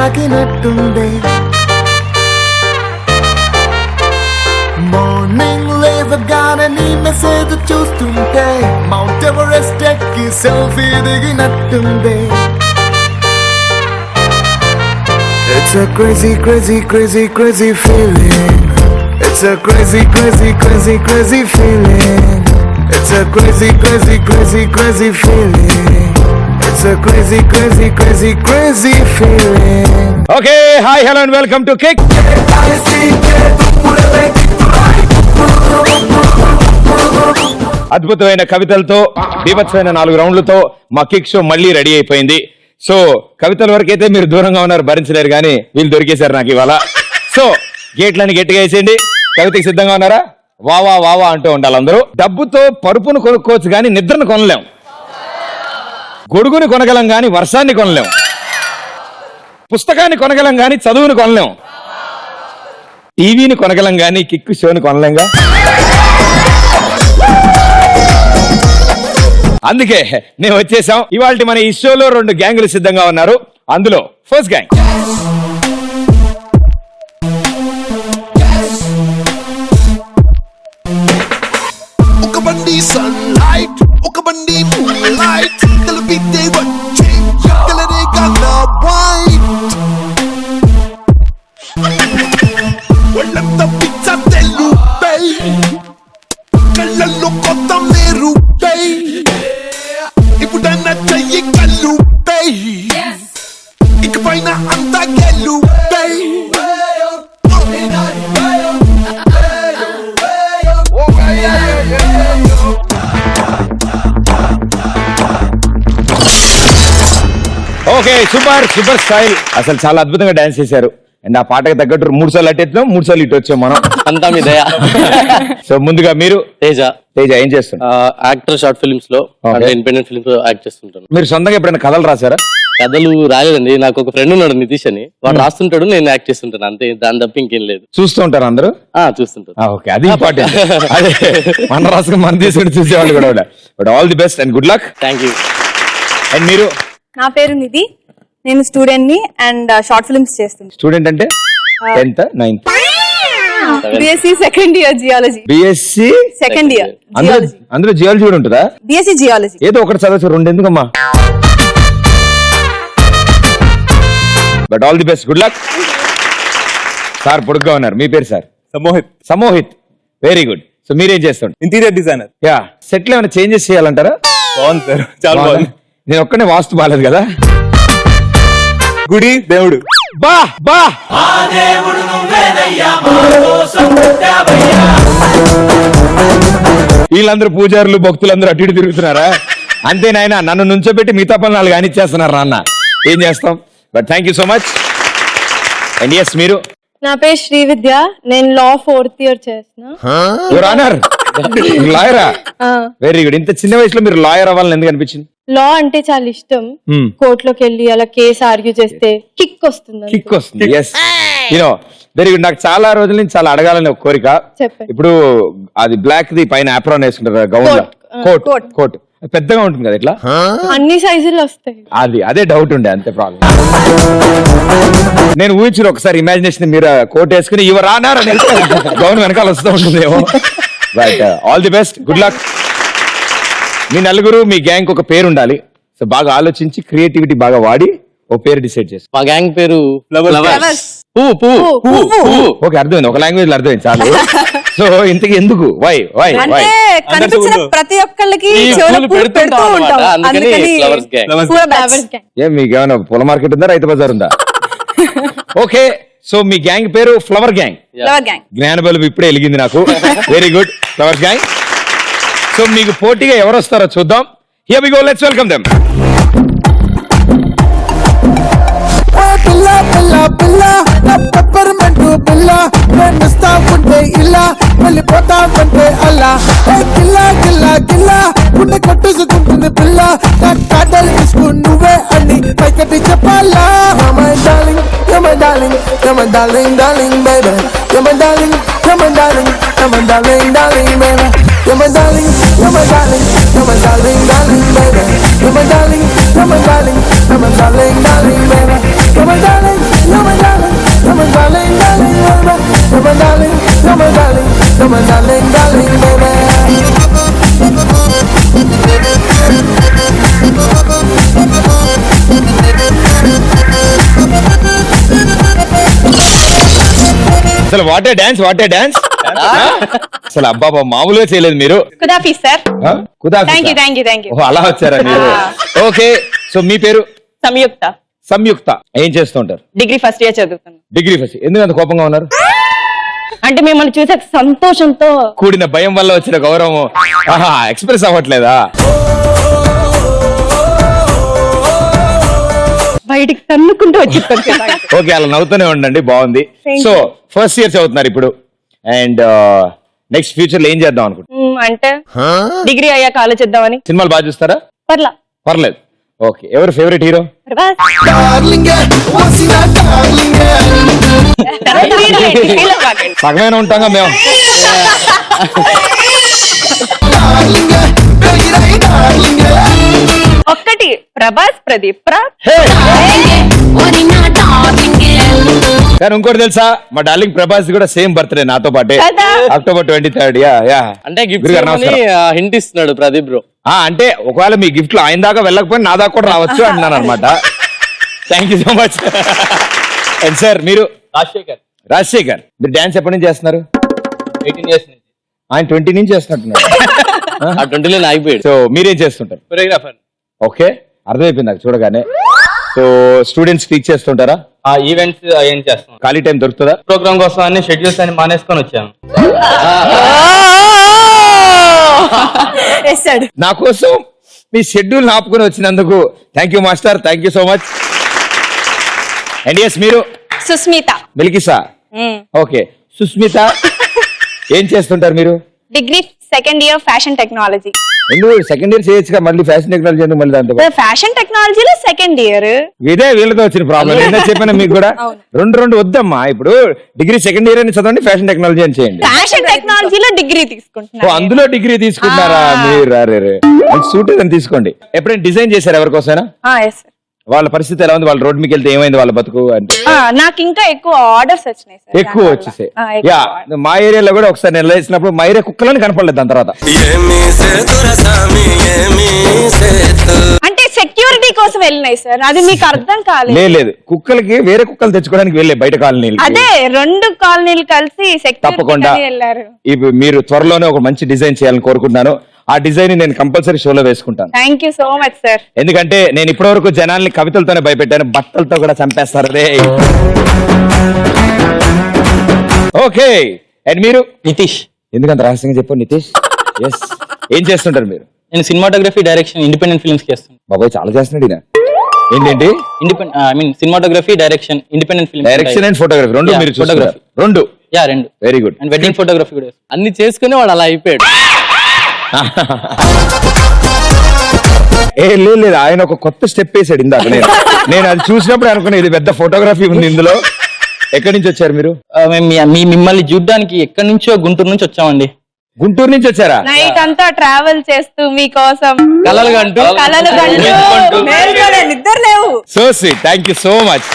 తాకినట్టుంది. Morning లేవగానే నీ message చూస్తుంటే మౌంట్ ఎవరెస్ట్ ఎక్కి selfie దిగినట్టుంది. It's a crazy, crazy, crazy, crazy feeling. It's a crazy, crazy, crazy, crazy feeling. It's a crazy, crazy, crazy, crazy feeling. It's a crazy, crazy, crazy, crazy feeling. Okay, hi, hello and welcome to Kick. అద్భుతమైన కవితలతో బీభత్సమైన 4 రౌండ్లతో మా kick show మళ్ళీ ready అయిపోయింది. So కవితల వరకు అయితే మీరు దూరంగా ఉన్నారు, భరించలేరు, కానీ వీళ్ళు దొరికేశారు నాకు ఇవాళ. సో గేట్లని గట్టిగా వేసేయండి. కవితకి సిద్ధంగా ఉన్నారా? వావా వావా అంటూ ఉండాలి అందరూ. డబ్బుతో పరుపును కొనుక్కోవచ్చు కానీ నిద్రను కొనలేం. గొడుగుని కొనగలం కానీ వర్షాన్ని కొనలేం. పుస్తకాన్ని కొనగలం కానీ చదువుని కొనలేం. టీవీని కొనగలం కానీ కిక్ షోని కొనలేంగా. అందుకే నేను వచ్చేసాం. ఇవాళ మన ఈ షోలో 2 గ్యాంగులు సిద్ధంగా ఉన్నారు. అందులో ఫస్ట్ గ్యాంగ్ ఒక బండి సన్లైట్, ఒక బండి మూన్లైట్, కలిపితే వచ్చే కలరే కన్నా వైట్. ఒళ్ళంతా పిచ్చ తెలుపై, కళ్ళల్లో కొత్త మెరుపై, ఇప్పుడన్న చెయ్యి కల్లుపై, ఇకపైన అంతా గెలుపై. Okay, super super style. అసలు చాలా అద్భుతంగా డాన్స్ చేశారు. అండ్ ఆ పాటకు తగ్గట్టు 3 సార్లు అటు ఎత్తాం, 3 సార్లు ఇటు వచ్చాం మనం. అంతా మీ దయ. సో ముందుగా మీరు తేజ ఏం చేస్తున్నారు? యాక్టర్, షార్ట్ ఫిల్మ్స్ లో, ఇండిపెండెంట్ ఫిల్మ్స్ లో యాక్ట్ చేస్తుంటాను. మీరు సొంతంగా ఎప్పుడైనా కథలు రాశారా? కథలు రాలేదండి. నాకు ఒక ఫ్రెండ్ ఉన్నాడు, నితీష్ అని. వాడు రాస్తుంటాడు, నేను యాక్ట్ చేస్తుంటాను, అంతే. దాని తప్ప ఇంకేం లేదు. చూస్తూ ఉంటారు అందరూ? చూస్తుంటారు. ఓకే, అది ఇంపార్టెంట్. అదే మన రాసుకు మన తీసుకుని చూసేవాళ్ళు కూడా. But all the best and good luck. Thank you. And మీరు? నా పేరు నిధి, నేను స్టూడెంట్ ని అండ్ షార్ట్ ఫిల్మ్స్ చేస్తున్నాను. స్టూడెంట్ అంటే 10th 9th? BSc second year geology. BSc second year అందులో జియాలజీ కూడా ఉంటుందా? BSc geology. ఏదో ఒకటి చదవచ్చు, 2 ఎందుకమ్మా? But all the best, good luck. Sir పొడుగ్గా ఉన్నారు, మీ పేరు sir? Samohit, very good. So మీరేం చేస్తాడు? Interior designer. యా, సెట్ లో ఏమైనా చేంజెస్ చేయాలంటారా? బాగుంది సార్, చాలా బాగుంది. నేను ఒక్కనే వాస్తు బాలేదు కదా. గుడి దేవుడు. బా బా వీళ్ళందరూ పూజారులు, భక్తులందరూ అటు ఇటు తిరుగుతున్నారా? అంతే నాయన, నన్ను నుంచోబెట్టి మిగతా పనులు 4 కానిచ్చేస్తున్నారు నాన్న. ఏం చేస్తాం. But thank you so much. And yes, మీరు? నా పేరు శ్రీ విద్య, నేను లా 4th ఇయర్ చేస్తున్నా. యువర్ ఆనర్, లాయరా? Very good. ఇంత చిన్న వయసులో మీరు లాయర్ అవ్వాలని ఎందుకు అనిపించింది? లా అంటే చాలా ఇష్టం. కోర్టులోకి వెళ్ళి అలా కేసు ఆర్గ్యూ చేస్తే కిక్ వస్తుంది. కిక్ వస్తుంది. Yes, you know, very good. నాకు చాలా రోజుల నుంచి చాలా అడగాలని ఒక కోరిక. ఇప్పుడు అది బ్లాక్ ది పైన ఆప్రాన్ వేసుకుంటారు, గౌన్, కోట్ పెద్దగా ఉంటుంది కదా, ఇట్లా అన్ని సైజులు వస్తాయి. అదే డౌట్ ఉండే, అంతే ప్రాబ్లం. నేను ఊహించిన ఒకసారి ఇమాజినేషన్, మీరు కోట్ వేసుకుని ఇవర్ ఆనర్ అని గౌన్ వెనకాల వస్తూ ఉంటుందేమో. Right, all the best, good luck. మీ నలుగురు, మీ గ్యాంగ్ ఒక పేరు ఉండాలి. సో బాగా ఆలోచించి క్రియేటివిటీ బాగా వాడి ఒక పేరు డిసైడ్ చేసి. మా గ్యాంగ్ పేరు ఓకే, అర్థమైంది. ఒక లాంగ్వేజ్ లో అర్థమైంది చాలు. సో ఇంతకీ ఎందుకు? వై అంటే కనిపించిన ప్రతి ఒక్కళ్ళకి ఏం మీకు ఏమైనా పూల మార్కెట్ ఉందా, రైతు బజార్ ఉందా? ఓకే, సో మీ గ్యాంగ్ పేరు ఫ్లవర్ గ్యాంగ్. జ్ఞాన బల్బు ఇప్పుడే వెలిగింది నాకు. Very good, flower gang. So మీకు పోటీగా ఎవరు వస్తారో చూద్దాం. Here we go, let's welcome them. పిల్ల పిల్ల పిల్ల పెప్పర్మెంట్ పిల్ల, నేనిస్తా ఉంటే ఇలా వెళ్ళిపోతామంటే అలా. గిల్ల గిల్ల గిల్ల గుండె కొట్టేసుకుంటుంది పిల్ల, నా కాటలు తీసుకుని నువ్వే అని పైకటి చెప్పాలా. My darling, you're my darling, you're my darling, darling baby. You're my darling, you're my darling, you're my darling, darling baby. You're my darling, you're my darling, you're my darling, darling baby. You're my darling, you're my darling, you're my darling, darling baby. You're my darling. అసలు what a dance అసలు అబ్బా మామూలుగా చేయలేదు మీరు. కుదాఫీ sir. కుదాఫీ thank you. ఓ, అలా వచ్చారా మీరు? ఓకే, సో మీ పేరు? సంయుక్త. సంయుక్త. ఏం చేస్తూ ఉంటారు? డిగ్రీ ఫస్ట్ ఇయర్ చదువుతాను. Degree first. ఎందుకు అంత కోపంగా ఉన్నారు? అంటే మిమ్మల్ని చూసే సంతోషంతో కూడిన భయం వల్ల వచ్చిన గౌరవం ఎక్స్ప్రెస్ అవ్వట్లేదా? బయటికి తన్నుకుంటూ వచ్చి ఓకే, అలా నవ్వుతూనే ఉండండి, బాగుంది. సో ఫస్ట్ ఇయర్ చదువుతున్నారు ఇప్పుడు, అండ్ నెక్స్ట్ ఫ్యూచర్ లో ఏం చేద్దాం అనుకుంటున్నారు? అంటే డిగ్రీ అయ్యాక ఆలోచిద్దామని. సినిమాలు బాగా చూస్తారా? పర్లేదు. ఓకే, ఎవరు ఫేవరెట్ హీరో? డార్లింగ్ వసిన డార్లింగ్ సగమైన ఉంటాంగా మేము. డార్లింగ్ బెగిరై డార్లింగ్ ఒక్కటి ప్రభాస్, ప్రదీప్. కానీ ఇంకోటి తెలుసా, మా డార్లింగ్ ప్రభాస్ కూడా సేమ్ బర్త్డే నాతో పాటే, అక్టోబర్ 23rd. అంటే గిఫ్ట్ గురుగారు నమస్కారం. హింట్ ఇస్తున్నాడు ప్రదీప్ బ్రో. అంటే ఒకవేళ మీ గిఫ్ట్ లో ఆయన దాకా వెళ్ళకపోయినా నా దాకా కూడా రావచ్చు అంటున్నాను అనమాట. Thank you so much. And sir మీరు? రాజశేఖర్. మీరు డాన్స్ ఎప్పటి నుంచి చేస్తున్నారు? 18 years నుంచి. ఆయన 20 నుంచి చేస్తున్నట్టున్నారు. ఆ 20 లో ఆగిపోయాడు. సో మీరేం చేస్తుంటారు? కొరియోగ్రాఫర్. ఓకే, అర్థమైపోయింది నాకు చూడగానే. సో స్టూడెంట్స్ టీచ్ చేస్తుంటారా? ఆ ఈవెంట్స్ ఏం చేస్తాం. ఖాళీ టైం దొరుకుతుందా? ప్రోగ్రామ్ కోసం అన్ని షెడ్యూల్స్ అని మానేసుకొని వచ్చాను. నా కోసం మీ షెడ్యూల్ ఆపుకొని వచ్చినందుకు thank you master, thank you so much. And yes మీరు? సుస్మిత. మిల్కిసా. ఓకే, సుస్మిత. ఏం చేస్తుంటారు మీరు? Degree second year fashion technology. ఎందుకు సెకండ్ ఇయర్ చేయొచ్చుగా, మళ్ళీ ఫ్యాషన్ టెక్నాలజీ ఎందుకు మళ్ళీ దాంతో? ఫ్యాషన్ టెక్నాలజీలో సెకండ్ ఇయర్. ఇదే వీళ్ళతో వచ్చిన ప్రాబ్లం. ఏంటో చెప్పాను మీకు కూడా. రెండు వద్దమ్మా. ఇప్పుడు డిగ్రీ సెకండ్ ఇయర్ అని చదవండి, ఫ్యాషన్ టెక్నాలజీ అని చేయండి. ఫ్యాషన్ టెక్నాలజీలో డిగ్రీ తీసుకుంటున్నా. అందులో డిగ్రీ తీసుకుంటారా మీరు? అరే సూట్ అని తీసుకోండి. ఎప్పుడైనా డిజైన్ చేశారు ఎవరికోసమైనా? వాళ్ళ పరిస్థితి ఎలా ఉంది? వాళ్ళ రోడ్ మీకు వెళ్తే ఏమైంది వాళ్ళ బతుకు అంటే? నాకు ఇంకా ఎక్కువ ఆర్డర్స్ వచ్చినాయి సార్. ఎక్కువ వచ్చేసాయి. యా, మా ఏరియాలో కూడా ఒకసారి నేను వేసినప్పుడు మా ఏరియా కుక్కలని కనపడలేదు దాని తర్వాత. అంటే సెక్యూరిటీ కోసం వెళ్ళినాయి సార్, అది మీకు అర్థం కాలేదు. లేదు, కుక్కలకి వేరే కుక్కలు తెచ్చుకోవడానికి వెళ్ళే బయట కాలనీలు. అదే 2 కాలనీలు కలిసి తప్పకుండా వెళ్ళారు. ఇప్పుడు మీరు త్వరలోనే ఒక మంచి డిజైన్ చేయాలని కోరుకుంటున్నాను. ఆ డిజైన్ నేను కంపల్సరీ షోలో వేసుకుంటాను. Thank you so much sir. ఎందుకంటే నేను ఇప్పటివరకు జనాల్ని కవితలతోనే భయపెట్టాను, బట్టలతో కూడా చంపేస్తారు రే. ఓకే, అండ్ మీరు? నితీష్. ఎందుకంత రహస్యంగా చెప్పు నితీష్. ఎస్, ఏం చేస్తుంటారు మీరు? నేను సినిమాటోగ్రఫీ, డైరెక్షన్, ఇండిపెండెంట్ ఫిల్మ్స్ చేస్తాను. బాబాయ్ చాలా చేస్తున్నాడు ఈయన. ఏంటండి? Cinematography, direction, independent film. Direction and photography రెండు మీరు చూస్తారు? రెండు. Very good. And wedding photography కూడా. అన్ని చేసుకుని వాడు అలా అయిపోయాడు. లేదు, ఆయన ఒక కొత్త స్టెప్ వేసాడు ఇందాక. నేను అది చూసినప్పుడు అనుకున్నా ఇది పెద్ద ఫోటోగ్రఫీ ఉంది ఇందులో. ఎక్కడి నుంచి వచ్చారు మీరు? మేము మిమ్మల్ని చూడ్డానికి ఎక్కడి నుంచో గుంటూరు నుంచి వచ్చామండి. గుంటూరు నుంచి వచ్చారా? నైట్ అంతా ట్రావెల్ చేస్తూ మీకోసం కలలు గంటూ నిద్ర లేవు. So sweet, thank you so much.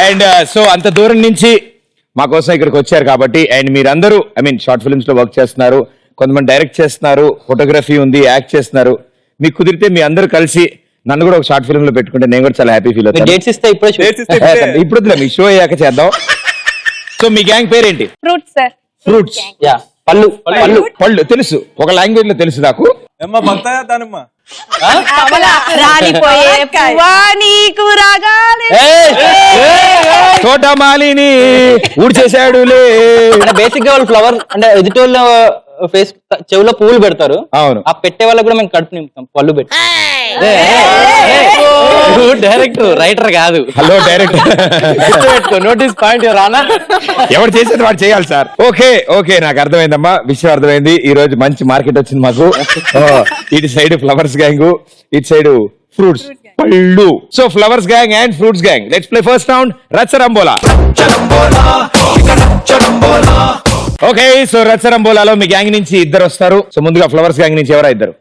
And so అంత దూరం నుంచి మా కోసం ఇక్కడికి వచ్చారు కాబట్టి, అండ్ మీరందరూ షార్ట్ ఫిల్మ్స్ లో వర్క్ చేస్తున్నారు, కొంతమంది డైరెక్ట్ చేస్తున్నారు, ఫోటోగ్రఫీ ఉంది, యాక్ట్ చేస్తున్నారు. మీకు కుదిరితే మీ అందరూ కలిసి నన్ను కూడా ఒక షార్ట్ ఫిల్మ్ లో పెట్టుకుంటే నేను కూడా చాలా హ్యాపీ ఫీల్ అవుతాను. డేట్స్ ఇస్తే ఇప్పుడు మీ షో అయ్యాక చేద్దాం. సో మీ గ్యాంగ్ పేరేంటి? Fruits sir. ఫ్రూట్స్. పళ్ళు. పళ్ళు తెలుసు, ఒక లాంగ్వేజ్ లో తెలుసు నాకు. రాలిపోయే పువ్వా నీకు రాగాలే. తోటమాలిని ఊడ్చేసాడులే. అంటే బేసిక్ గా వాళ్ళు ఫ్లవర్ అంటే ఎదుటోళ్ళ ఫేస్ చెవులో పువ్వులు పెడతారు. అవును, ఆ పెట్టే వాళ్ళకి కూడా మేము కడుపు నింపుతాం పళ్ళు పెట్టి. డైరెక్టర్ రైటర్ కాదు. హలో డైరెక్టర్, నోటీస్ పాయింట్ రానా? ఎవరు చేసేది వాడు చేయాలి సార్. ఓకే నాకు అర్థమైందమ్మా, విషయం అర్థమైంది. ఈ రోజు మంచి మార్కెట్ వచ్చింది మాకు. ఇటు సైడ్ ఫ్లవర్స్ గ్యాంగ్, ఇటు సైడ్ ఫ్రూట్స్ పళ్ళు. So flowers gang and fruits gang, let's play first round రచ్చరంబోలా. ఓకే, సో రచ్చరంబోలాలో మీ గ్యాంగ్ నుంచి ఇద్దరు వస్తారు. సో ముందుగా ఫ్లవర్స్ గ్యాంగ్ నుంచి ఎవరా ఇద్దరు?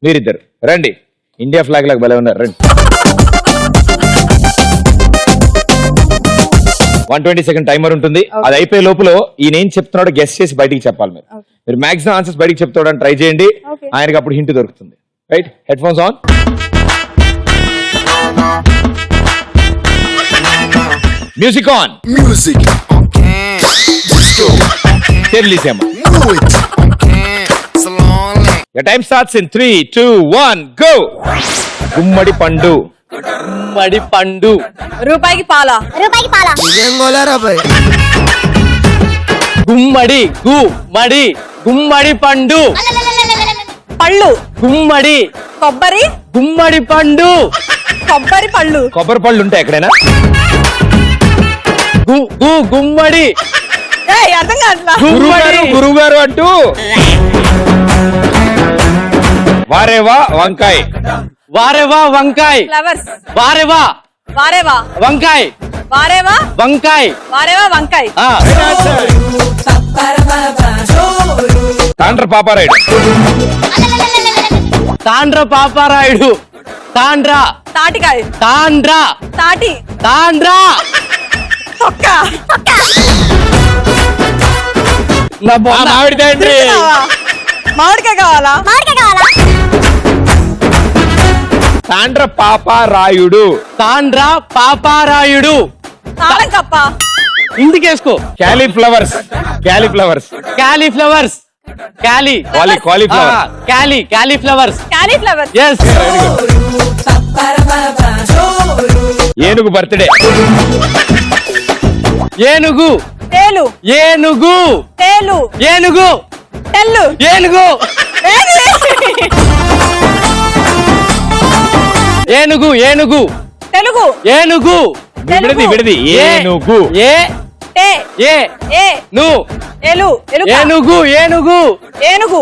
మీరిద్దరు రండి. ఇండియా ఫ్లాగ్ లాగా భలే ఉన్నారు, రండి. 120 సెకండ్ టైమర్ ఉంటుంది. అది అయిపోయే లోపల ఈయన ఏం చెప్తున్నాడో గెస్ చేసి బయటికి చెప్పాలి. మీరు మాక్సిమం ఆన్సర్స్ బయటికి చెప్తాడని ట్రై చేయండి, ఆయనకి అప్పుడు హింట్ దొరుకుతుంది. Right, head phones on. Music on. Music. Okay. చేతులు తీసేయమ్మా. Move it. Slowly. Your time starts in 3, 2, 1, go. గుమ్మడి పండు. మడి పండు. రూపాయికి పాల. ఇదేం గోలారా బాయ్? గుమ్మడి మడి గుమ్మడి పండు. పళ్ళు. గుమ్మడి కొబ్బరి. గుమ్మడి పండు. కొబ్బరి పళ్ళు. కొబ్బరి పళ్ళు ఉంటాయి ఎక్కడైనా? గుమ్మడి ఏయ్, అర్థం కావట్లా. గురువు గారు అంటూ వారేవా వంకాయ. వారేవా వంకాయ. ఫ్లవర్స్. వారేవా వారేవా వంకాయ. వారేవా వంకాయ. వారేవా వంకాయ. ఆ. తాండ్ర పాపారాయుడు. తాండ్ర పాపారాయుడు. తాండ్ర తాటికాయ. తాండ్ర తాటి. తాండ్ర తొక్క. నా ఆ, మామిడి తండ్రి. కావాలా? మామిడికాయ కావాలా? తాండ్ర పాపారాయుడు. తాండ్ర పాపారాయుడు. తాళం కప్ప. ఇందుకేసుకో. Cauliflowers. Cauliflowers. Cauliflower. Cauliflowers. Cauliflower. Yes. ఏనుగు బర్త్డే. ఏనుగు. తేలు. ఏనుగు. తేలు. ఏనుగు. తెల్లు. ఏనుగు. ఏనుగు. ఏనుగు. తెలుగు. ఏనుగు. విడిది ఏనుగు. ఏ టే. ఏ ఏ. ను. ఎలు. ఎలుక. ఏనుగు. ఏనుగు. ఏనుగు.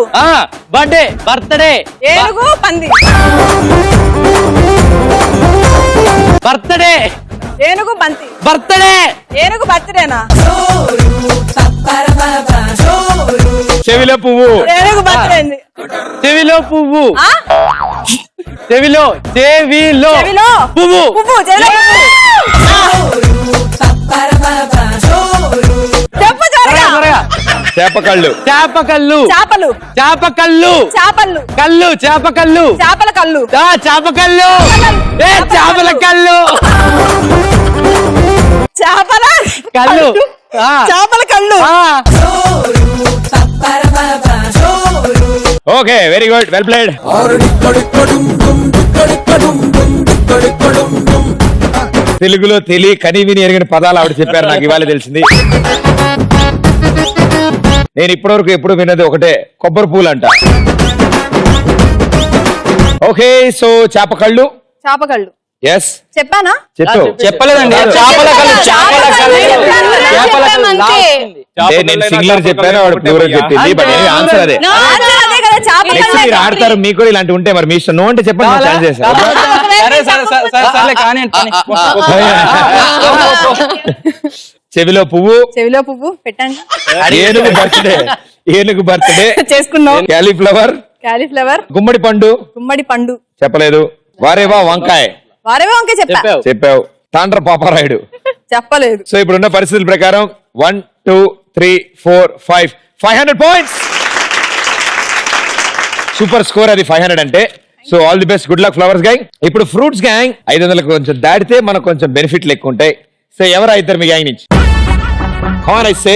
బర్త్డే. ఏనుగు. పంది. బర్త్డే. ఏనుగు. బంతి. బర్త్డే. ఏనుగు బర్త్డేనా? చెవిలో పువ్వు. ఏనుగు బర్త్డే అయింది. చెవిలో పువ్వు. ఆ? చెవిలో చెవిలో. పువ్వు. పువ్వు. చెవిలో పువ్వు. చెప్పు త్వరగా. త్వరగా. చేపకళ్ళు. చేపకల్లు. చేపలు. చేపకల్లు. చేపలు. కల్లు. చేపకల్లు. చేపల కళ్ళు. చేపకల్లు. చేపల కల్లు. చేపల కళ్ళు. చేపల కళ్ళు. Okay, very good, well played. తెలుగులో కని విని ఎరిగిన పదాలు ఆవిడ చెప్పారు, నాకు ఇవాళ తెలిసింది. నేను ఇప్పటివరకు ఎప్పుడు విన్నది ఒకటే, కొబ్బరి పూలు అంట. ఓకే, సో చేపకళ్ళు. చేపకళ్ళు. ఎస్, చెప్పానా? చెప్పు. చెప్పలేదండి. చేపల కళ్ళు. చేపల కళ్ళు. చేపల కళ్ళు. అంటే నేను సింగులర్ చెప్పాను, ఆవిడ ప్లూరల్ చెప్పింది. బట్ ఆన్సర్ అదే. అదే కదా, చేపల నెక్స్ట్ కళ్ళే మీరు కావాలి. ఆడతారు, మీకు కూడా ఇలాంటి ఉంటే మరి మీ ఇష్టం. నో అంటే చెప్పండి, నేను ఛాన్స్ చేస్తాను. సరే కానీ చెవిలో పువ్వు. చెవిలో పువ్వు పెట్టండి. ఏనుగు బర్త్డే. ఏనుగు బర్త్డే చేసుకున్నాం. క్యాలీఫ్లవర్. క్యాలీఫ్లవర్. గుమ్మడి పండు. గుమ్మడి పండు. చెప్పలేదు. వారేవా వంకాయ. వారేవా వంకాయ చెప్పా. చెప్పావు. తాండ్ర పాపారాయుడు చెప్పలేదు. సో ఇప్పుడున్న పరిస్థితుల ప్రకారం 1 2 3 4 5 500 పాయింట్స్. సూపర్ స్కోర్ అది 500 అంటే. So all the best, good luck flowers gang. ఇప్పుడు ఫ్రూట్స్ గ్యాంగ్ 500 కొంచెం దాటితే మనకు కొంచెం బెనిఫిట్లు ఎక్కువ ఉంటాయి. సో ఎవరు అవుతారు మీ గ్యాంగ్ నుంచి? Can I say.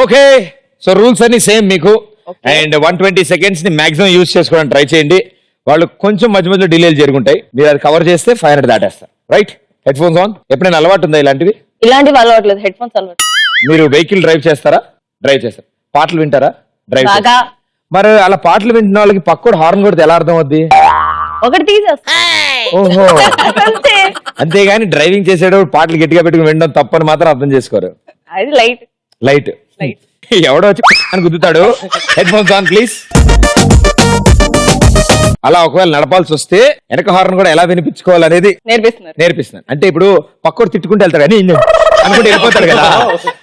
Okay, so rules అన్ని సేమ్ మీకు. అండ్ 120 seconds ని మాక్సిమం యూజ్ చేసుకోవడానికి ట్రై చేయండి. వాళ్ళు కొంచెం మధ్య మధ్యలో డిలేలు జరుగుంటాయి, మీరు అది కవర్ చేస్తే 500 దాటేస్తారు. రైట్? Head phones on. ఎప్పుడైనా అలవాటు ఉందా ఇలాంటివి? ఇలాంటివి అలవాట్లేదు, హెడ్ ఫోన్స్ అలవాటు. మీరు వెహికల్ డ్రైవ్ చేస్తారా? డ్రైవ్ చేస్తారు. పాటలు వింటారా? డ్రైవ్ బాగా. మరి అలా పాటలు వింటున్న వాళ్ళకి పక్కోడు హార్న్ కొడితే ఎలా అర్థం అవుద్ది? ఒకటి తీసేస్తా. ఓహో, అంతేగాని డ్రైవింగ్ చేసేటప్పుడు పాటలు గట్టిగా పెట్టుకుని వినడం తప్పని మాత్రం అర్థం చేసుకోరు. అది లైట్. లైట్ ఎవడో వచ్చి అని గుద్దుతాడు. Headphones on please. అలా ఒకవేళ నడపాల్సి వస్తే వెనక హార్న్ కూడా ఎలా వినిపించుకోవాలనేది నేర్పిస్తున్నాను. అంటే ఇప్పుడు పక్కోడు తిట్టుకుంటూ వెళ్తాడు కానీ అనుకుంటే వెళ్ళిపోతాడు కదా,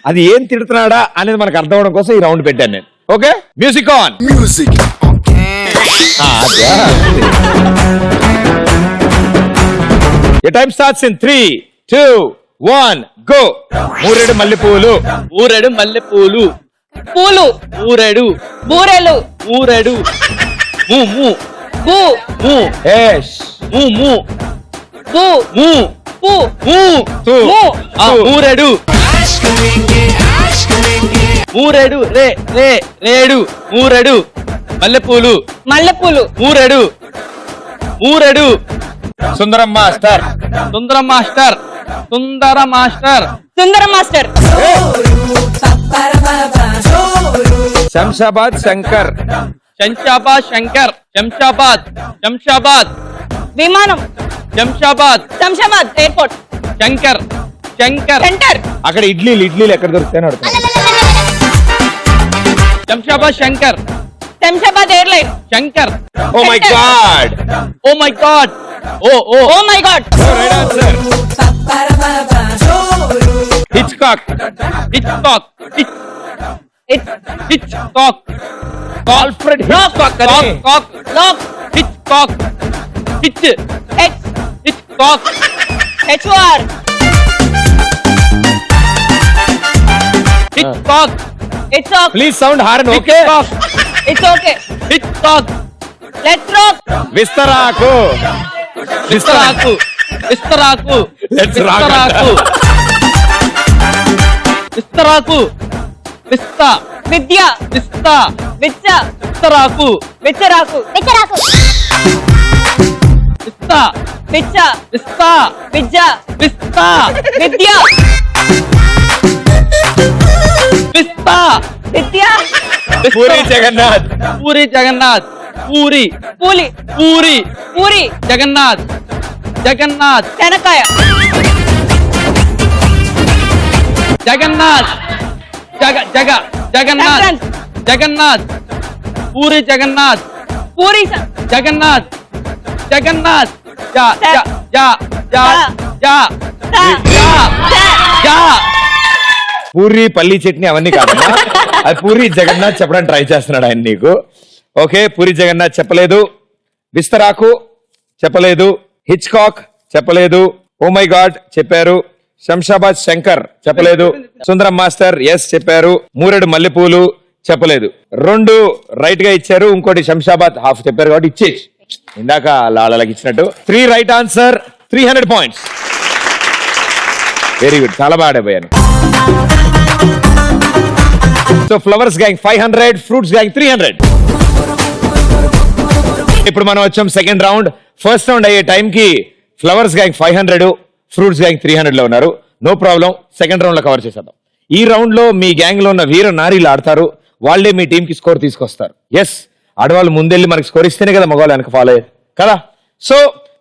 అది ఏం తిడుతున్నాడా అనేది మనకు అర్థం అవడం కోసం ఈ రౌండ్ పెట్టాను నేను. Okay, music on. Music. Your time starts in 3 2 1 go. మూరెడు మల్లెపూలు. ఊరెడు మల్లెపూలు. పూలు. ఊరెడు. బూరెలు. ఊరెడు. ము ము బూ. ము ఏష్ ము ము బూ. ము పూ. ము తు. ము. ఊరెడు. మూరెడు రే రే రేడు మూరెడు మల్లెపూలు మల్లెపూలు మూరెడు మూరెడు Sundaram master Sundara master Sundara master Sundara master Shamshabad Shankar Shamshabad Shankar Shamshabad Shamshabad విమానం శంషాబాద్ శంషాబాద్ ఎయిర్పోర్ట్ శంకర్ శంకర్ సెంటర్ అక్కడ ఇడ్లీలు ఎక్కడ దొరుకుతాయని అడుగుతాను Shamshabad Shankar Shamshabad airline Shankar oh my god oh my god oh oh oh my god right answer Hitchcock Hitchcock hitch Hitchcock Alfred Hitchcock talk అని talk lock Hitchcock hitch H Hitchcock H O R which talk it's okay please sound horn okay it's okay Hitchcock let's rock విస్తరాకు విస్తరాకు విస్తరాకు Let's rock విస్తరాకు విస్తరాకు విస్తా విద్య విస్తా విచ్చ విస్తరాకు విచ్చరాకు విచ్చరాకు విస్తా విచ్చ విస్తా విద్య విస్తా విద్య విస్తా విద్య పూరి జగన్నాథ్ పూరి జగన్నాథ్ పూరి పూలి పూరి పూరి జగన్నాథ్ జగన్నాథ్ శనకాయ జగన్నాథ్ జగ జగ జగన్నాథ్ సంక్రాంతి. జగన్నాథ్ పూరి జగన్నాథ్ పూరి జగన్నాథ్ జగన్నాథ్ జా జా జా జా జా జా జా పూరి పల్లి చట్నీ అవన్నీ కాదమ్మా అది పూరి జగన్నాథ్ చెప్పడానికి ట్రై చేస్తున్నాడు ఆయన నీకు ఓకే పూరి జగన్నాథ్ చెప్పలేదు విస్తరాకు చెప్పలేదు హిచ్కాక్ చెప్పలేదు ఓ మై గాడ్ చెప్పారు శంషాబాద్ శంకర్ చెప్పలేదు సుందరం మాస్టర్ ఎస్ చెప్పారు మూరెడు మల్లెపూలు చెప్పలేదు 2 రైట్ గా ఇచ్చారు ఇంకోటి శంషాబాద్ హాఫ్ చెప్పారు కాబట్టి ఇచ్చేసి ఇందాక లాలకి ఇచ్చినట్టు 3 right answer 300 points very good చాలా బాగా ఆడిపోయాను so flowers gang 500 fruits gang 300 ఇప్పుడు మనం వచ్చాం సెకండ్ రౌండ్ ఫస్ట్ రౌండ్ అయ్యే టైం కి ఫ్లవర్స్ గ్యాంగ్ 500 ఫ్రూట్స్ గ్యాంగ్ 300 లో ఉన్నారు నో ప్రాబ్లం సెకండ్ రౌండ్ లో కవర్ చేసేద్దాం ఈ రౌండ్ లో మీ గ్యాంగ్ లో ఉన్న వీర నారీలు ఆడతారు వాళ్ళే మీ టీం కి స్కోర్ తీసుకొస్తారు ఎస్ ఆడవాళ్ళు ముందెళ్ళి మనకి స్కోర్ ఇస్తేనే కదా మగవాళ్ళు వెనక ఫాలో అయ్యారు కదా సో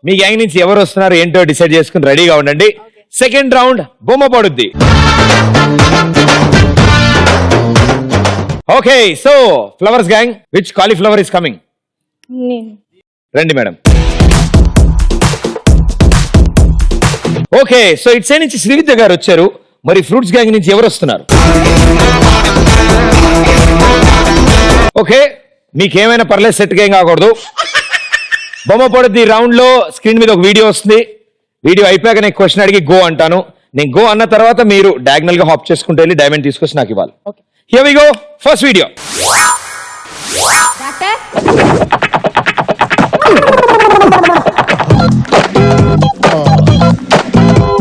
మీ గ్యాంగ్ నుంచి ఎవరు వస్తున్నారు ఏంటో డిసైడ్ చేసుకుని రెడీగా ఉండండి సెకండ్ రౌండ్ బొమ్మ పడుద్ది okay so flowers gang which cauliflower is coming రండి madam okay so it side నుంచి శ్రీవిద్య గారు వచ్చారు మరి ఫ్రూట్స్ గ్యాంగ్ నుంచి ఎవరు వస్తున్నారు ఓకే మీకేమైనా పర్లేదు సెట్ గేమ్ కాకూడదు బొమ్మ పడుద్ది రౌండ్ లో స్క్రీన్ మీద ఒక వీడియో వస్తుంది వీడియో అయిపోయాక నేను క్వశ్చన్ అడిగి గో అంటాను నేను గో అన్న తర్వాత మీరు డయాగ్నల్ గా హాప్ చేసుకుంటూ వెళ్ళి డైమండ్ తీసుకొచ్చి నాకు ఇవ్వాలి here we go first video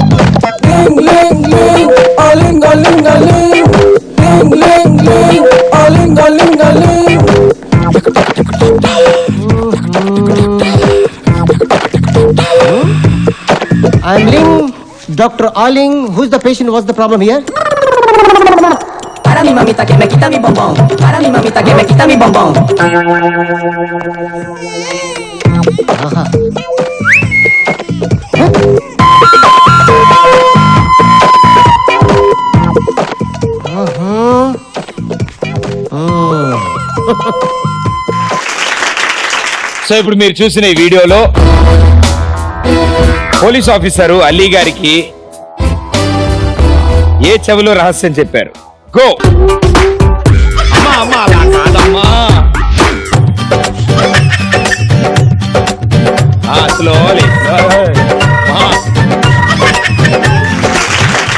Ling ling ling, a ling a ling a ling. Ling ling ling, a ling a ling a ling. I'm Ling, Dr. Aling. Who's the patient? What's the problem here? Para mi mamita que me quita mi bombón. Para mi mamita que me quita mi bombón. Aha. So ఇప్పుడు మీరు చూసిన ఈ వీడియోలో police officer Ali గారికి ఏ చెవిలో రహస్యం చెప్పారు go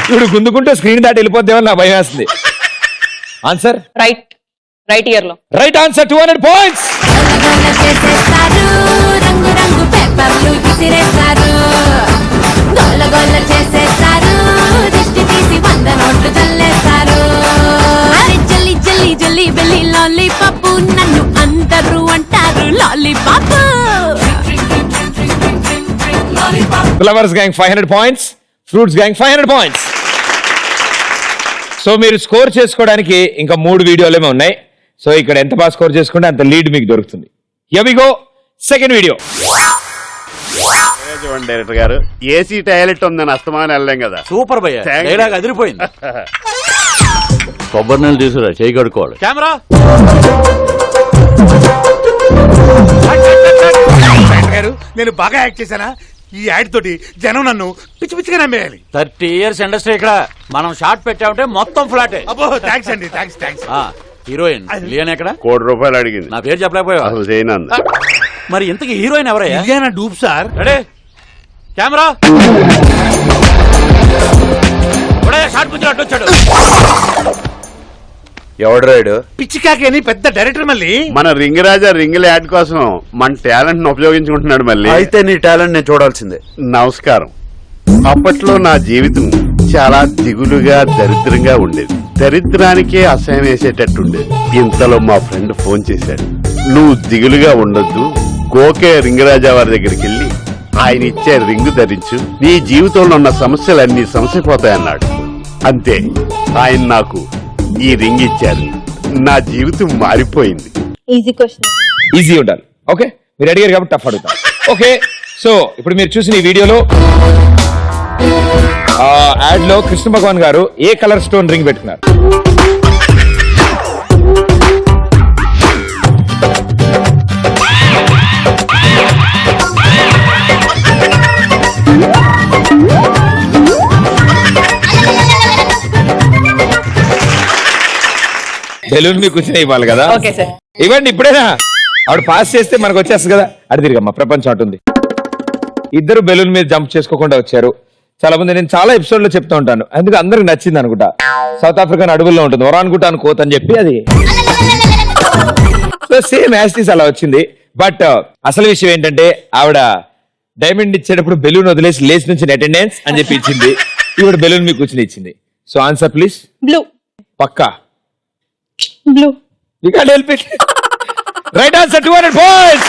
ఇప్పుడు గుందుకుంటే స్క్రీన్ దాటి వెళ్ళిపోద్దేమని నా భయం వేస్తుంది ఆన్సర్ రైట్ ఇయర్ లో రైట్ ఆన్సర్ 200 పాయింట్స్ చేసేస్తారు రంగు రంగు పేపర్లు విసిరేస్తారు గోల గోల చేసేస్తారు దిష్టి తీసి 100 నోట్లు చల్లేస్తారు flowers gang 500 points, fruits gang 500 points. So మీరు స్కోర్ చేసుకోవడానికి ఇంకా 3 వీడియోలేమో ఉన్నాయి. సో ఇక్కడ ఎంత బాగా స్కోర్ చేసుకుంటే అంత లీడ్ మీకు దొరుకుతుంది. Here we go, second video. చూడండి డైరెక్టర్ గారు, ఏసీ టాయిలెట్ ఉందని అస్తమానం వెళ్ళాం కదా. సూపర్ భయ్య, డైలాగ్ అదిరిపోయింది. కొబ్బరి నీళ్ళు తీసుకురా, చేయి కడుక్కోవాలి. కెమెరా గారు, నేను బాగా యాక్ట్ చేశానా? ఈ యాడ్ తోటి జనం నన్ను పిచ్చి పిచ్చిగా నమ్మేయాలి. 30 years ఇండస్ట్రీ ఇక్కడ. మనం షార్ట్ పెట్టామంటే మొత్తం ఫ్లాటే. అబ్బో థ్యాంక్స్ అండి, థ్యాంక్స్. హీరోయిన్ లియాన్ ఎక్కడ? ₹1 కోటి అడిగింది. నా పేరు చెప్పలేకపోయావా? అసలు చేయనంద. మరి ఇంతకి హీరోయిన్ ఎవరయ్యా? Ileana dupe sir. Ready camera. Shot కూర్చొని వచ్చాడు. ఎవడు రాయుడు? పిచ్చికాకి అని పెద్ద డైరెక్టర్ మళ్ళీ. మన రింగ్ రాజా రింగుల యాడ్ కోసం మన టాలెంట్ ను ఉపయోగించుకుంటున్నాడు మళ్ళీ. అయితే నీ టాలెంట్ నేను చూడాల్సిందే. నమస్కారం. అప్పట్లో నా జీవితం చాలా దిగులుగా దరిద్రంగా ఉండేది. దరిద్రానికే అసహ్యం వేసేటట్టుండేది. ఇంతలో మా ఫ్రెండ్ ఫోన్ చేశాడు. నువ్వు దిగులుగా ఉండొద్దు, గోకే రింగరాజా వారి దగ్గరికి వెళ్ళి ఆయన ఇచ్చే రింగు ధరించు, నీ జీవితంలో ఉన్న సమస్యలన్నీ సమసిపోతాయన్నాడు. అంతే, ఆయన నాకు ఈ రింగ్ ఇచ్చారు. నా జీవితం మారిపోయింది. Easy question. ఈజీ ఉండాలి. ఓకే, మీరు అడిగారు కాబట్టి టఫ్ అడుగుతాం. ఓకే, సో ఇప్పుడు మీరు చూసిన ఈ వీడియోలో యాడ్ లో కృష్ణ భగవాన్ గారు ఏ కలర్ స్టోన్ రింగ్ పెట్టుకున్నారు? బెలూన్ మీకు కూర్చొని ఇవ్వాలి కదా. ఓకే సార్, ఇవ్వండి ఇప్పుడేనా. ఆవిడ పాస్ చేస్తే మనకు వచ్చేస్తుంది కదా. అడి తిరిగమ్మా, ప్రపంచం అటుంది. ఇద్దరు బెలూన్ మీద జంప్ చేసుకోకుండా వచ్చారు. చాలా మంది, నేను చాలా ఎపిసోడ్ లో చెప్తూ ఉంటాను, అందుకు అందరికి నచ్చింది అనుకుంటా. సౌత్ ఆఫ్రికన్ అడవుల్లో ఉంటుంది, ఒరాన్గుటాన్ కోత్ అని చెప్పి, అది సేమ్ యాస్టీస్ అలా వచ్చింది. బట్ అసలు విషయం ఏంటంటే ఆవిడ డైమండ్ ఇచ్చేటప్పుడు బెలూన్ వదిలేసి లేచి నుంచి అటెండెన్స్ అని చెప్పి ఇచ్చింది. ఈవిడ బెలూన్ మీకు కూర్చుని ఇచ్చింది. So answer please. బ్లూ. పక్కా blue. You can't help it. Right answer, 200 points.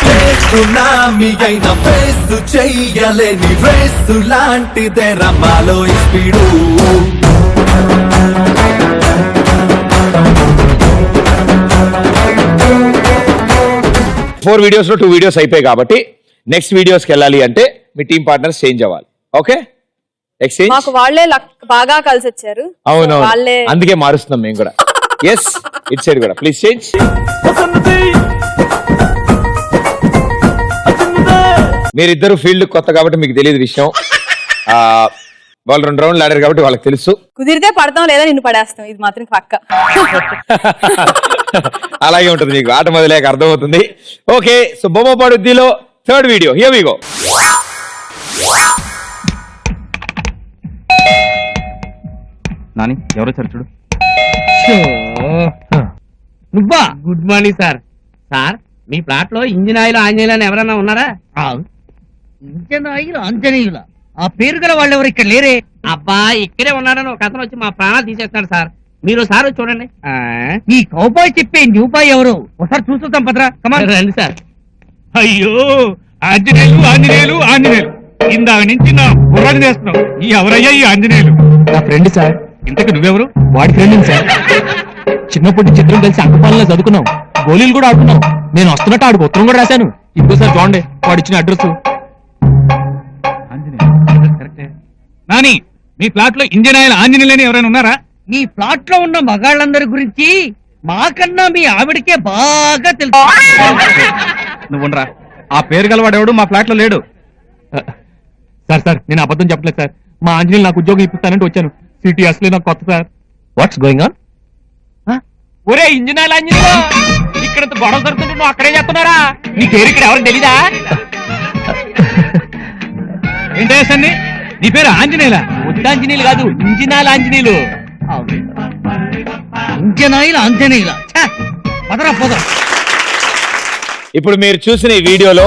Tsunami అయిన ఫేస్ చెయ్యలేని రేస్ లాంటిదే రమాలో స్పీడు. 4 వీడియోస్ లో 2 వీడియోస్ అయిపోయాయి కాబట్టి నెక్స్ట్ వీడియోస్కి వెళ్ళాలి అంటే మీ టీమ్ పార్ట్నర్స్ చేంజ్ అవ్వాలి. Okay, exchange. మాకు వాళ్ళే బాగా కలిసి వచ్చారు. అవును, వాళ్ళే, అందుకే మారుస్తున్నాం మేము కూడా. ఎస్, ఇట్ సైడ్ కూడా ప్లీజ్ చేంజ్. మీరిద్దరు ఫీల్డ్ కొత్త కాబట్టి మీకు తెలియదు విషయం. వాళ్ళు 2 రౌండ్లు ఆడారు కాబట్టి వాళ్ళకి తెలుసు. కుదిరితే పడతాం, లేదా నిన్ను పడేస్తాం, ఇది మాత్రం పక్క. అలాగే ఉంటుంది, మీకు ఆట మొదలేక అర్థమవుతుంది. ఓకే, సో బొమ్మ పడుద్దిలో 3rd video, here we go. Nani ఎవరో చూడు. నువ్వా? Good morning sir. సార్, మీ ప్లాట్ లో ఇంజిన్ ఆయిల్ ఆంజనేయులు అని ఎవరన్నా ఉన్నారా? ఇంజిన్ ఆయిల్ ఆంజనేయుల ఆ పేరు గల వాళ్ళు ఎవరు ఇక్కడ లేరే? అబ్బా, ఇక్కడే ఉన్నారని ఒక అతను వచ్చి మా ప్రాణాలు తీసేస్తున్నాడు సార్. మీరు సార్ చూడండి. ఈ కౌబాయ్ చెప్పే న్యూ బాయ్ ఎవరు? ఒకసారి చూస్తుంటాం పదరా. కమాన్ రండి సార్. అయ్యో, ఆంజనేయులు ఇందాక నుంచి నా బుర్రని చేస్తున్నావు. ఈ ఎవరయ్యా ఈ ఆంజనేయులు? నా ఫ్రెండ్ సార్. ఇంతకు నువ్వెవరు? వాడి ఫ్రెండ్ సార్. చిన్నప్పటి చిత్రం కలిసి అంకపాలలో చదువుకున్నాం, గోళీలు కూడా ఆడుకున్నాం. నేను వస్తున్నట్టు ఆడు ఉత్తరం కూడా రాశాను. ఇప్పుడు సార్ చూడండి వాడు ఇచ్చిన అడ్రస్. నాని, మీ ప్లాట్ లో ఇంజిన్ ఆయిల్ ఆంజనేయులు అని ఎవరైనా ఉన్నారా? మీ ప్లాట్ లో ఉన్న మగాళ్ళందరి గురించి మాకన్నా మీ ఆవిడకే బాగా తెలుసు. నువ్వుండ్రా, ఆ పేరు గలవాడెవడు మా ఫ్లాట్ లో లేడు. సార్, నేను అబద్ధం చెప్పలేదు సార్. మా ఆంజనేయులు నాకు ఉద్యోగం ఇప్పిస్తానంటే వచ్చాను. సిటీ అసలే నాకు కొత్త సార్. What's going on? ఒరే ఇంజిన్ ఆయిల్ ఆంజనేయులు, ఇక్కడ గొడవ జరుగుతుంటే నువ్వు అక్కడే చేస్తున్నారా? నీ పేరు ఇక్కడ ఎవరికి తెలీదా? ఏంటండి నీ పేరు ఆంజనేయుల? ఉద్దాంజనేయులు కాదు, ఇంజినాయిల్ ఆంజనేయులు. ఇంజనాయిల్ ఆంజనేయుల. పదరా పోదా. ఇప్పుడు మీరు చూసిన ఈ వీడియోలో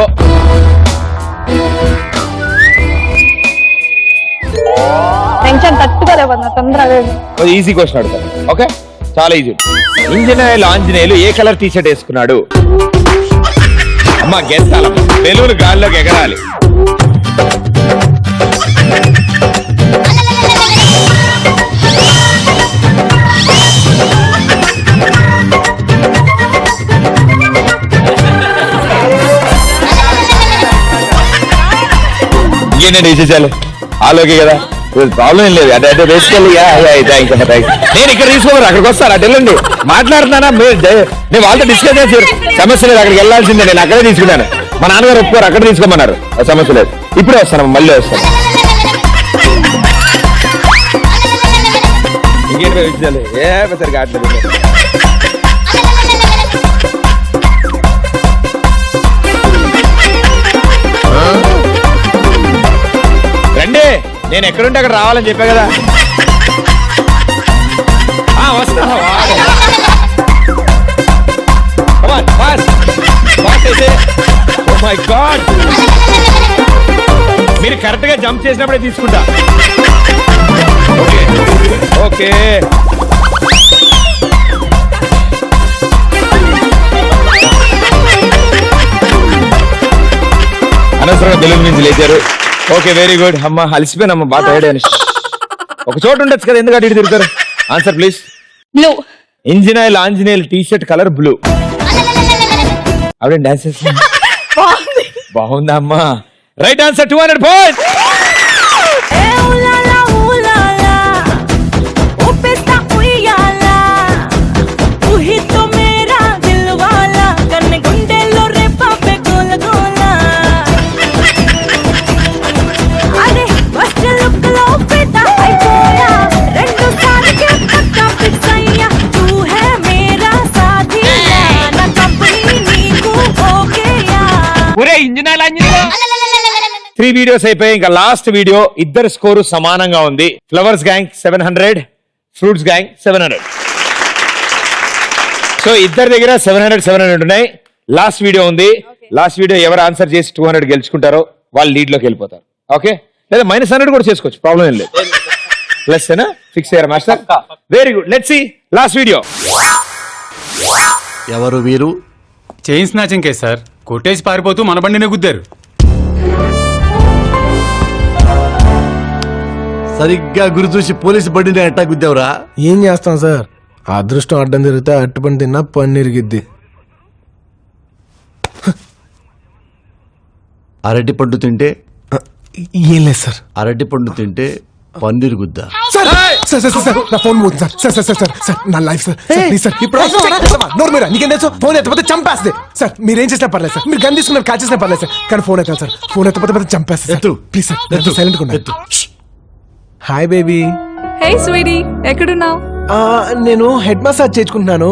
టెన్షన్ తట్టుకోలేవన్నా తొందరగా. ఈజీ క్వశ్చన్ అడుగుతాను. ఓకే, చాలా ఈజీ. ఇంజిన్ ఆయిల్ ఆంజనేయులు ఏ కలర్ టీ షర్ట్ వేసుకున్నాడు? అమ్మా గెస్టాలమ్మా, బెలూన్ గాల్లోకి ఎగరాలి. ఇంకేంటండి విశేషాలు? ఆల్ ఓకే కదా? ప్రాబ్లం ఏం లేదు. అంటే బేసికల్లీ నేను ఇక్కడ తీసుకోమరు, అక్కడికి వస్తాను, అటు వెళ్ళండి. మాట్లాడుతున్నానా? నేను వాళ్ళతో డిస్కస్ చేశారు, సమస్య లేదు, అక్కడికి వెళ్ళాల్సిందే. నేను అక్కడే తీసుకున్నాను. మా నాన్నగారు ఒప్పుకోరు, అక్కడ తీసుకోమన్నారు, సమస్య లేదు. ఇప్పుడే వస్తాను, మళ్ళీ వస్తాను. ఇంకేంటి విషయాలు? సరి కావట్లేదు. రండి, నేను ఎక్కడుంటే అక్కడ రావాలని చెప్పా కదా. వస్తాను. మై గాడ్, మీరు కరెక్ట్ గా జంప్ చేసినప్పుడే తీసుకుంటా. ఓకే ఓకే, అనవసరంగా బెలూన్ నుంచి లేచారు. Okay, very good. అమ్మ అలసిపోయినమ్మ, బాగా టైర్డ్. ఒక చోటు ఉండొచ్చు కదా, ఎందుకు అటు ఇటు తిరుగుతారు? Answer please. Blue. Engine oil ఆంజనేయుల్ T shirt colour blue. ఆవిడ డాన్స్ చేస్తుంది. బాగుందా అమ్మా? Right answer, 200 points. Engine oil Anjaneyulu 3 videos అయిపోయి ఇంకా లాస్ట్ వీడియో. ఇద్దరు స్కోరు సమానంగా ఉంది. Flowers gang 700, fruits gang 700. So ఇద్దరి దగ్గర 700 ఉన్నాయి. లాస్ట్ వీడియో ఉంది. లాస్ట్ వీడియో ఎవరు ఆన్సర్ చేసి 200 గెలుచుకుంటారో వాళ్ళు లీడ్ లోకి వెళ్ళిపోతారు. ఓకే, లేదా -100 కూడా చేసుకోవచ్చు, ప్రాబ్లం ఏం లేదు. ప్లస్ ఫిక్స్ అయ్యారా master? Very good, let's see last video. ఎవరు వీరు? Chain snatching case sir. కొట్టేసి పారిపోతూ మన బండినే గుద్దారు. సరిగ్గా గురి చూసి పోలీసు బండిని ఎట్టా గుద్దావురా? ఏం చేస్తాం సార్, అదృష్టం అడ్డం తిరిగితే అట్టుపని తిన్నా పన్ను ఇరిగిద్ది. అరటి పండు తింటే ఏం లేదు సార్. అరటి పండు తింటే పన్నీర్ గుద్దా. సార్ సార్ సార్ సార్ నా ఫోన్ పోతుంది sir. Sir sir sir sir sir నా లైఫ్ సార్. ప్లీజ్ సార్, ఇప్పుడు నోరు మీరా, నీకేం తెలుసు? ఫోన్ ఎత్తపోతే చంపేస్తే సార్. మీరేం చేసినా పర్లేదు సార్, మీరు గన్ తీసుకున్నారు కాల్ చేసినా పర్లేదు సార్, కానీ ఫోన్ ఎత్తాను సార్. ఫోన్ ఎత్తపోతే చంపేస్తే ఎత్తు. ప్లీజ్ సార్, సైలెంట్ గా. Hi baby. హే స్వీటీ, ఎక్కడున్నావు? నేను హెడ్ మసాజ్ చేయించుకుంటున్నాను.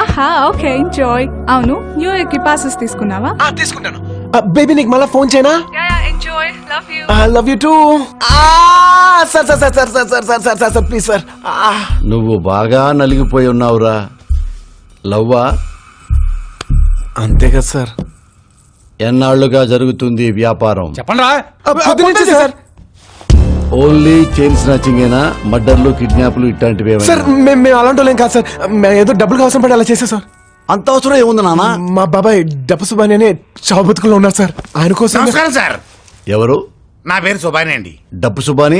ఆహా, ఓకే, ఎంజాయ్. అవును, న్యూ ఇయర్ కి పాసెస్ తీసుకున్నావా? తీసుకుంటాను. బేబీ నీకు మళ్ళీ ఫోన్ చేయనా? Enjoy, love you. Love you too. Sir sir sir sir sir sir sir sir sir sir please sir. నువ్వు బాగా నలిగిపోయి ఉన్నావురా. లవ్వా? అంతే కదా సార్. ఎన్నాళ్లుగా జరుగుతుంది వ్యాపారం? చెప్పండి రా. పొద్దున్నుంచి సార్. Only chain స్నాచింగేనా? మర్డర్లు, కిడ్నాప్లు ఇట్లాంటివి సార్ మేము అలాంటి వాళ్ళేం కాదు సార్. మేము ఏదో డబ్బులు అవసరం పడి అలా చేసా సార్. అంత అవసరం ఏముంది నాన్న? మా బాబాయ్ డబ్బు సుబాని అనే చావు బతుకుల్లో ఉన్నారు సార్. ఆయన కోసం. నమస్కారం సార్. ఎవరు? నా పేరు సుబాని అండి. డబ్బు సుబాని.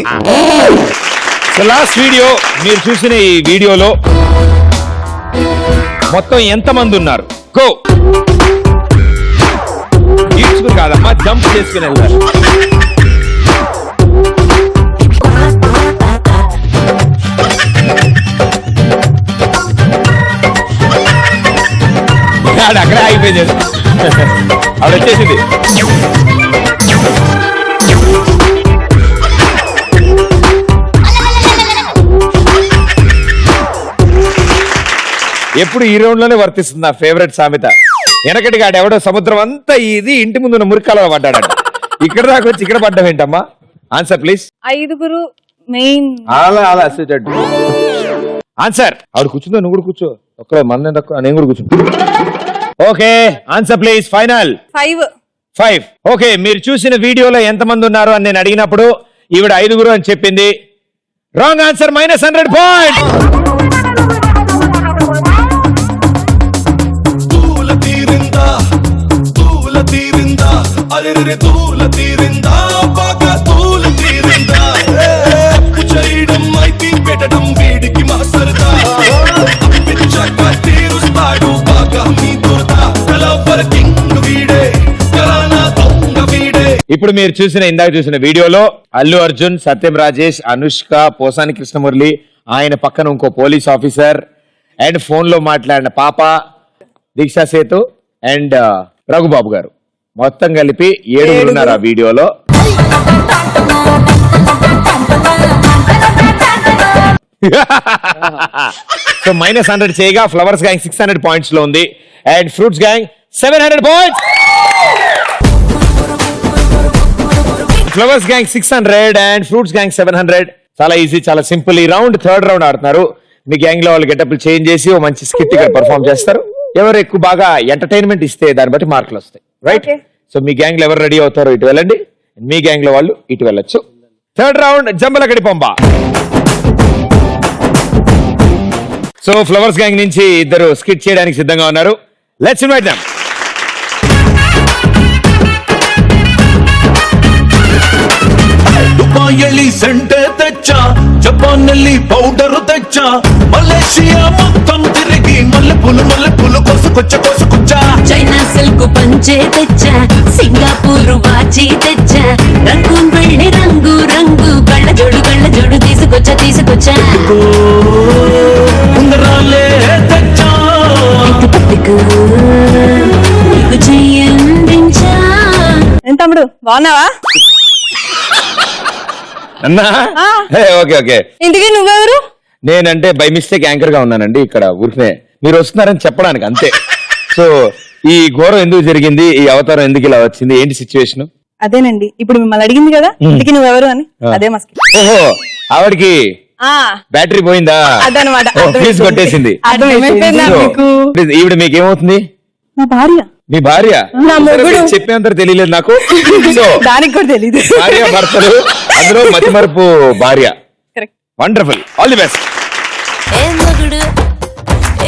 లాస్ట్ వీడియో మీరు చూసిన ఈ వీడియోలో మొత్తం ఎంతమంది ఉన్నారు? గో. ఈడ్చుకుని కాదమ్మా, జంప్ చేసుకుని వెళ్తారు. అక్కడే ఆగిపోయింది. ఆవిడ వచ్చేసింది. ఎప్పుడు ఈ రౌండ్ లోనే వర్తిస్తుంది నా ఫేవరెట్ సామెత. వెనకటిగా ఎవడో సముద్రం అంతా ఇది ఇంటి ముందున్న మురికాలలో పడ్డాడట. ఇక్కడ దాకా వచ్చి ఇక్కడ పడ్డం ఏంటమ్మా? Answer please. 5 మెయిన్. అలా అలా ఆన్సర్. ఆవిడ కూర్చుందో, నువ్వు కూడా కూర్చో. ఒక్కడే మన తక్కువ, నేను కూడా కూర్చుంటా. Okay, answer please. Final 5. Okay, మీరు చూసిన వీడియోలో ఎంతమంది ఉన్నారు అని నేను అడిగినప్పుడు ఈవిడ 5 అని చెప్పింది. Wrong answer, -100 points. ఇప్పుడు మీరు ఇందాక చూసిన వీడియోలో అల్లు అర్జున్, సత్యం రాజేష్, అనుష్క, పోసాని కృష్ణమురళి, ఆయన పక్కన ఇంకో పోలీస్ ఆఫీసర్ అండ్ ఫోన్ లో మాట్లాడిన పాప దీక్షా సేతు అండ్ రఘుబాబు గారు మొత్తం కలిపి 7 ఉన్నారు ఆ వీడియోలో. సో -100 చేయగా ఫ్లవర్స్ గ్యాంగ్ 600 పాయింట్స్ లో ఉంది and fruits gang 700 points. Flowers gang 600 and fruits gang 700. చాలా ఈజీ, చాలా సింపుల్. ఈ రౌండ్ థర్డ్ రౌండ్ ఆడుతున్నారు. మీ గ్యాంగ్ లో వాళ్ళు గెటప్లు చేంజ్ చేసి ఓ మంచి స్కిట్ ఇక్కడ పర్ఫార్మ్ చేస్తారు. ఎవరు ఎక్కువ బాగా ఎంటర్టైన్మెంట్ ఇస్తే దాన్ని బట్టి మార్కులు వస్తాయి. రైట్? సో మీ గ్యాంగ్ లో ఎవరు రెడీ అవుతారో ఇటు వెళ్ళండి, మీ గ్యాంగ్ లో వాళ్ళు ఇటు వెళ్ళొచ్చు. Third round Jambalakidi Pamba. So flowers gang నుంచి ఇద్దరు స్కిట్ చేయడానికి సిద్ధంగా ఉన్నారు. Let's invite them. ದುಬಾಯಲ್ಲಿ ಸೆಂಟೆ ತೆಚ್ಚ, ಜಪಾನಲ್ಲಿ ಪೌಡರ್ ತೆಚ್ಚ, ಮಲೇಷಿಯಾ మొత్తం తిరిగి మల్లెపూలు కొసుకొచ్చ. చైనా సిల్క్ పంచే తెచ్చా, సింగపూర్ వాచి తెచ్చా, రంగూన్ వెళ్ళి రంగు రంగు కళ్ళ జోడు తీసుకొచ్చా. ఉంగరాలే తెచ్చా, పట్టుకు నీకు చెయ్యందించా. ఏం తమ్ముడు బాగున్నావా? అన్నా ఓకే ఓకే. ఇంతకీ నువ్వెవరు? నేనంటే బై మిస్టేక్ యాంకర్ గా ఉన్నానండి ఇక్కడ ఊరికే. మీరు వస్తున్నారని చెప్పడానికి అంతే. సో ఈ ఘోరం ఎందుకు జరిగింది, ఈ అవతారం ఎందుకు ఇలా వచ్చింది, ఏంటి సిచ్యువేషన్? అదేనండి ఇప్పుడు మిమ్మల్ని అడిగింది కదా ఇంతకీ నువ్వెవరు అని, అదే మస్కి. ఓహో, ఆవిడకి బ్యాటరీ పోయిందా? అదనమాట, ఫీజు కొట్టేసింది. ఈవిడ మీకేమవుతుంది? నా భార్య. మీ భార్య? నా మొగుడు. చెప్పేంత తెలియలేదు నాకు. సో దానికి కూడా తెలీదు. భార్య భర్తలు, అందులో మతిమరుపు భార్య. Wonderful, all the best. ఏ మొగుడు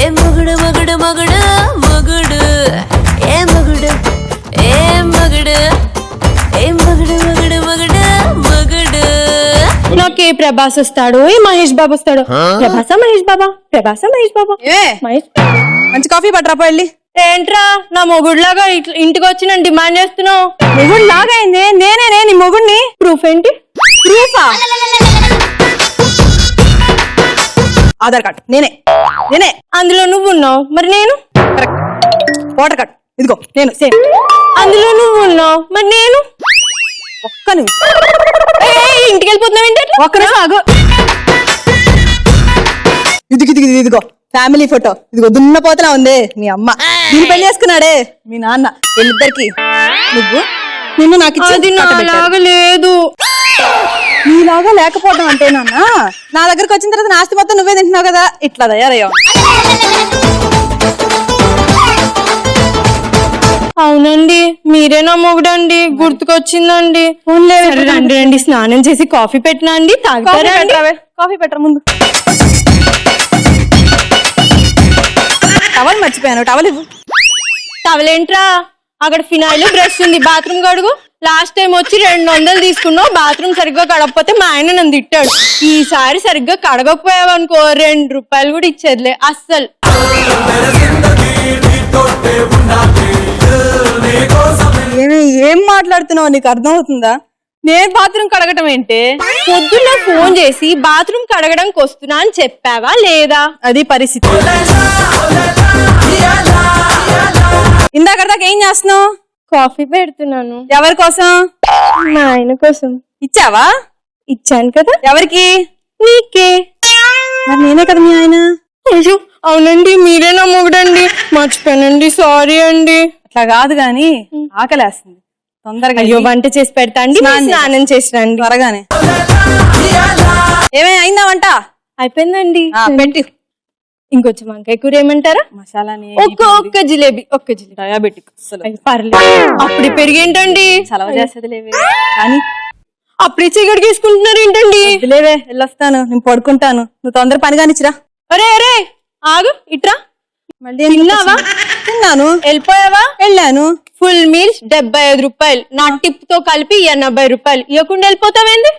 ఏ మొగుడు మొగుడు మొగుడు మొగుడు ఏ మొగుడు ఏ మొగుడు ఏ మొగుడు మొగుడు మొగుడు మొగుడు. నాకు ఏ ప్రభాస్ వస్తాడు, ఏ మహేష్ బాబు వస్తాడు. ప్రభాస మహేష్ బాబా, ప్రభాస మహేష్ బాబా. మహేష్ మంచి కాఫీ పట్టరా వెళ్ళి. ఏంట్రా నా మొగుడులాగా ఇంటికి వచ్చి నన్ను డిమాండ్ చేస్తున్నావు? మొగుడు లాగా అయింది, నేనే నీ మొగుడిని. ప్రూఫ్ ఏంటి? ప్రూఫా? ఆధార్ కార్డ్. నేనే. అందులో నువ్వు ఉన్నావు, మరి నేను? ఓటర్ కార్డ్ ఇదిగో నేను. సేమ్. అందులో నువ్వు ఉన్నావు, మరి నేను? ఒక్క నిమిషం. ఇంటికి వెళ్ళిపోతున్నావు ఏంటి? ఒక్క నిమిషం ఆగు. ఇదిగో ఫ్యామిలీ ఫోటో. ఇదిగో దున్నపోతలా ఉంది మీ అమ్మ. దీన్ని పెళ్లి చేసుకున్నాడే మీ నాన్న. వీళ్ళిద్దరికి నిన్ను నాకు నాలాగా లేదు. నీలాగా లేకపోవడం అంటే నాన్న, నా దగ్గరకు వచ్చిన తర్వాత నాస్తి మొత్తం నువ్వే తింటున్నావు కదా, ఇట్లా తయారయ్యావు. అవునండి, మీరే నా మొగుడండి, గుర్తుకొచ్చిందండి. రండి స్నానం చేసి కాఫీ పెట్టినా అండి, తాగుతారా? కాఫీ పెట్టరా ముందు. టవల్ మర్చిపోయాను, టవల్ ఇవ్వు. టవల్ ఏంట్రా? అక్కడ ఫినాయిల్ బ్రష్ ఉంది, బాత్రూమ్ కడుగు. లాస్ట్ టైం వచ్చి 200 తీసుకున్నావు, బాత్రూమ్ సరిగ్గా కడగకపోతే మా ఆయన నన్ను తిట్టాడు. ఈసారి సరిగ్గా కడగకపోయావనుకో 2 రూపాయలు కూడా ఇచ్చేదిలే అస్సలు. ఏం మాట్లాడుతున్నావు, నీకు అర్థం అవుతుందా? నేను బాత్రూమ్ కడగటం ఏంటి? పొద్దున్న ఫోన్ చేసి బాత్రూమ్ కడగడానికి వస్తున్నా అని చెప్పావా లేదా? అది పరిస్థితి. ఇందాక ఏం చేస్తున్నావు? కాఫీ పెడుతున్నాను. ఎవరి కోసం? మా ఆయన కోసం. ఇచ్చావా? ఇచ్చాను కదా. ఎవరికి? నీకే. మరి నేనే కదా మీ ఆయన. అయ్యో అవునండి, మీరే నా మొగుడండి, మర్చిపోయానండి, సారీ అండి. అట్లా కాదు గాని ఆకలేస్తుంది, తొందరగా. అయ్యో వంట చేసి పెడతా అండి, స్నానం చేసి రండి త్వరగానే. ఏమేమి అయిందా వంట? అయిపోయిందండి. పెట్టి ఇంకొంచెం వంకాయ కూర ఏమంటారా? మసాలాని ఒక్క జిలేబీ, ఒక్క జిలేబీ. డయాబెటిక్ పర్లేదు. అప్పుడు పెరిగేంటండి, చలవ చేస్తుంది లేవే. కానీ అప్పుడే చీకటి తీసుకుంటున్నారు ఏంటండి? లేవే, వెళ్ళొస్తాను, నేను పడుకుంటాను, నువ్వు తొందర పని కానిచ్చిరా. అరే ఆగు, ఇట్రా. మళ్ళీ తిన్నావా? తిన్నాను. వెళ్ళిపోయావా? వెళ్ళాను. ఫుల్ మీల్స్ 75 రూపాయలు, నా టిప్ తో కలిపి 80 రూపాయలు. ఇవ్వకుండా వెళ్ళిపోతావేంది?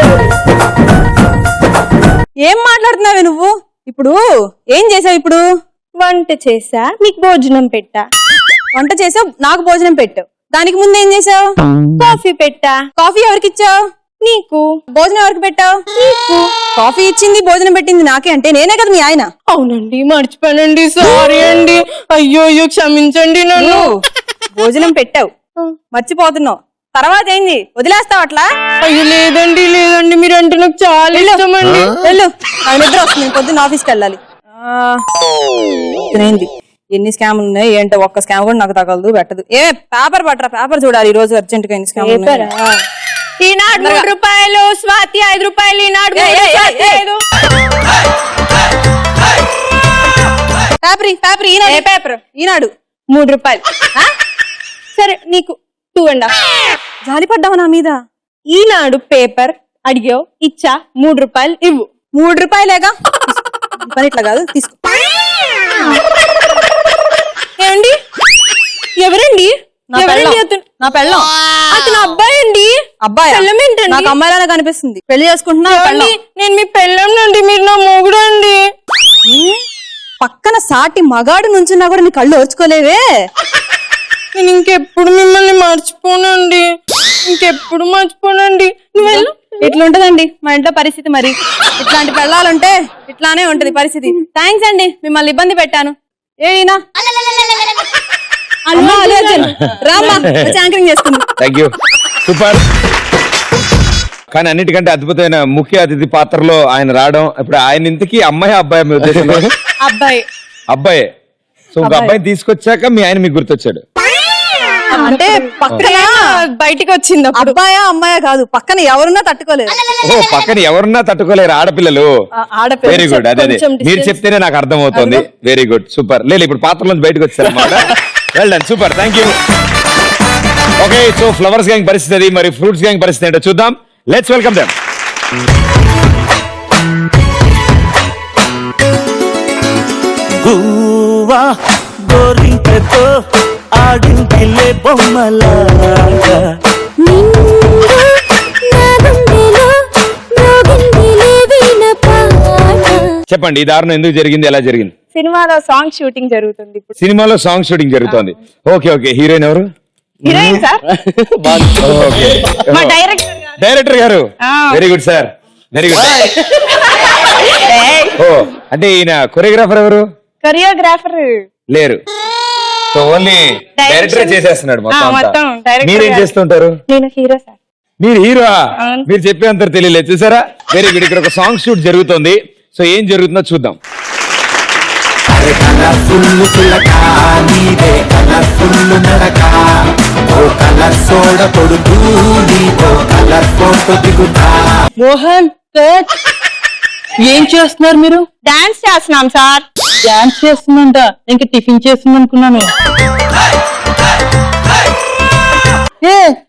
ఏం మాట్లాడుతున్నావే నువ్వు? ఇప్పుడు ఏం చేసావు? ఇప్పుడు వంట చేసా, మీకు భోజనం పెట్టా. వంట చేసావు, నాకు భోజనం పెట్టావు. దానికి ముందు ఏం చేసావు? కాఫీ పెట్టా. కాఫీ ఎవరికి ఇచ్చావు? నీకు. భోజనం ఎవరికి పెట్టావు? నీకు. కాఫీ ఇచ్చింది భోజనం పెట్టింది నాకే అంటే నేనే కదా మీ ఆయన. అవునండి, మర్చిపోయానండి, సారీ అండి. అయ్యో అయ్యో క్షమించండి నన్ను. నువ్వు భోజనం పెట్టావు, మర్చిపోతున్నావు, తర్వాత ఏంది? వదిలేస్తావు అట్లా? అయ్యో లేదండి లేదండి, మీరంటే నాకు చాలా ఇష్టమండి. వెళ్ళు, నాకు నిద్ర వస్తుంది, పొద్దున్న ఆఫీస్కి వెళ్ళాలి. ఏంది ఎన్ని స్కామ్లు ఉన్నాయి ఏంటో, ఒక్క స్కామ్ కూడా నాకు తగలదు పెట్టదు. పేపర్ పట్టరా, పేపర్ చూడాలి ఈ రోజు అర్జెంట్ గా ఎన్ని స్కామ్. ఈనాడు 3 రూపాయలు, స్వాతి 5 రూపాయలు. ఈనాడు పేపర్ ఈనాడు 3 రూపాయలు. సరే నీకు 2.5. జాలి పడ్డావు నా మీద. ఈనాడు పేపర్ అడిగావు, ఇచ్చా, 3 రూపాయలు ఇవ్వు. 3 రూపాయలేగా, పని ఇట్లా కాదు, తీసుకో. ఏమండి? ఎవరండి? ఎవరండి అతను? నా పెళ్ళం. అతను అబ్బాయి అండి. అబ్బాయి? పెళ్ళమేంటండి? నాకు అమ్మాయిలానే కనిపిస్తుంది. పెళ్లి చేసుకుంటున్నా. నేను మీ పెళ్ళండి, మీరు నా మొగుడు అండి. పక్కన సాటి మగాడు నుంచున్నా కూడా నీ కళ్ళు ఓర్చుకోలేవే. నేను ఇంకెప్పుడు మిమ్మల్ని మర్చిపోనండి, ఇంకెప్పుడు మర్చిపోనండి. నువ్వు వెళ్ళు. ఇట్లుంటదండి మా ఇంట్లో పరిస్థితి. మరి ఇట్లాంటి పెళ్ళాలుంటే ఇట్లానే ఉంటది పరిస్థితి. థ్యాంక్స్ అండి, మిమ్మల్ని ఇబ్బంది పెట్టాను. ఏనా యాంకరింగ్ చేసుకుంది. Thank you, super. కానీ అన్నిటికంటే అద్భుతమైన ముఖ్య అతిథి పాత్రలో ఆయన రావడం. ఇప్పుడు ఆయన ఇంతకీ అమ్మాయి అబ్బాయి మీ ఉద్దేశంలో? అబ్బాయి. అబ్బాయే. సో ఒక అబ్బాయిని తీసుకొచ్చాక మీ ఆయన మీకు గుర్తొచ్చాడు. అంటే పక్కన బయటికి వచ్చింది. అబ్బాయా అమ్మాయా కాదు, పక్కన ఎవరున్నా తట్టుకోలేదు. ఓ పక్కన ఎవరున్నా తట్టుకోలేరు ఆడపిల్లలు. వెరీ గుడ్, అదే మీరు చెప్తేనే నాకు అర్థం అవుతుంది. Very good, super. లేదు ఇప్పుడు పాత్ర నుంచి బయటకు వచ్చారు అన్నమాట. Well done, super, thank you. Okay, so flowers gang పరిస్థితి, మరి ఫ్రూట్స్ గ్యాంగ్ పరిస్థితి ఏంటో చూద్దాం. Let's welcome them. గువా గోరింకతో ఆడింటిలే బొమ్మలాగా చెప్పండి, ఈ దారుణం ఎందుకు జరిగింది, ఎలా జరిగింది? సినిమాలో సాంగ్ షూటింగ్ జరుగుతుంది. సినిమాలో సాంగ్ షూటింగ్ జరుగుతోంది. ఓకే ఓకే, హీరోయిన్ ఎవరు? హీరోయిన్ సార్, ఓకే, మా director. Director garu. Very good sir, very good. ఓ అంటే ఈయన కొరియోగ్రాఫర్ ఎవరు? కొరియోగ్రాఫర్ లేరు. సో ఓన్లీ డైరెక్టర్ చేసేస్తున్నాడు మొత్తం. డైరెక్టర్. మీరేం చేస్తుంటారు? నేను హీరో సార్. మీరు హీరో? మీరు చెప్పేంత తెలియలేదు చూసారా. Very good. ఇక్కడ ఒక సాంగ్ షూట్ జరుగుతుంది. సో ఏం జరుగుతుందో చూద్దాం. మోహన్ ఏం చేస్తున్నారు మీరు? డాన్స్ చేస్తున్నాం సార్. డాన్స్ చేస్తుందంట, ఇంకా టిఫిన్ చేస్తుంది అనుకున్నాను.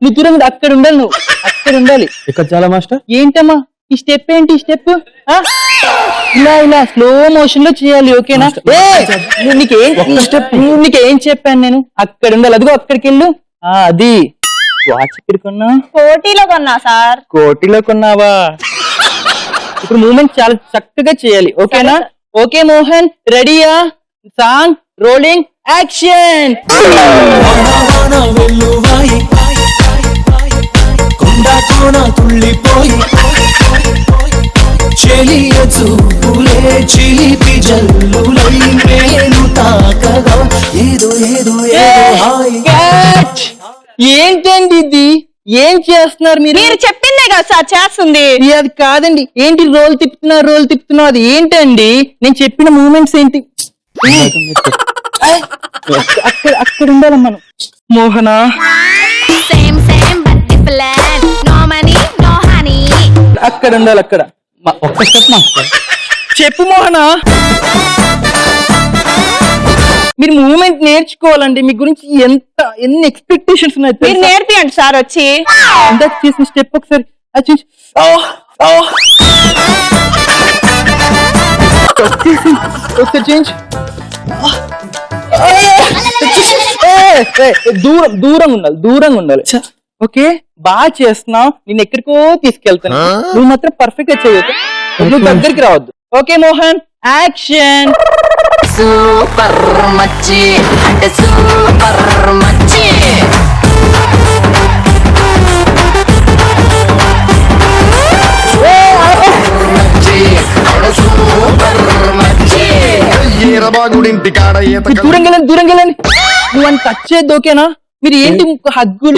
నువ్వు దూరం అక్కడ ఉండాలి, నువ్వు అక్కడ ఉండాలి. ఇక్కడ చాలా మాస్టర్. ఏంటమ్మా ఈ స్టెప్ ఏంటి? ఈ స్టెప్ ఇలా ఇలా స్లో మోషన్ లో చేయాలి, ఓకేనా? నీకేం చెప్పాను నేను? అక్కడ ఉండాలి, అదిగో అక్కడికి వెళ్ళు. అది వాచ్ ఎక్కడ కొన్నా? కోటిలో కొన్నా సార్. కోటిలో కొన్నావా? ఇప్పుడు మూమెంట్ చాలా చక్కగా చేయాలి, ఓకేనా? ఓకే మోహన్, రెడీయా? Song rolling, action. తుళ్ళిపోయి చెలియ చూపులే చిలిపి జల్లులై మేలు తాకగా ఏదో ఏదో ఏంటండి ఇది? ఏం చేస్తున్నారు మీరు? మీరు చెప్పిందే కదా సార్ చేస్తుంది. అది కాదండి. ఏంటి రోల్ తిప్పుతున్నా అది ఏంటండి? నేను చెప్పిన మూమెంట్స్ ఏంటి? అక్కడ అక్కడ ఉండాలి మనం. మోహనా అక్కడ ఉండాలి, అక్కడ ఒక్క స్టెప్ మాస్టర్. చెప్పు మోహనా. మీరు మూమెంట్ నేర్చుకోవాలండి. మీ గురించి ఎన్ని ఎక్స్పెక్టేషన్స్ ఉన్నాయి. మీరు నేర్పియండి సార్ వచ్చి. ఇందాక చేసిన స్టెప్ ఒకసారి ఒకసారి చేంజ్. దూరంగా ఉండాలి. ఓకే, బాగా చేస్తున్నావు. నేను ఎక్కడికో తీసుకెళ్తాను. నువ్వు మాత్రం పర్ఫెక్ట్ గా చేయొద్దు, నువ్వు దగ్గరికి రావద్దు. Okay Mohan, action. సూపర్ మచ్చి అంటే సూపర్ మచ్చి వీరబాగుడింటి కాడ ఈత మీరు దూరంగా వెళ్ళండి నువ్వు అని టచ్ చేయద్దు ఓకేనా మీరు ఏంటి హగ్గులు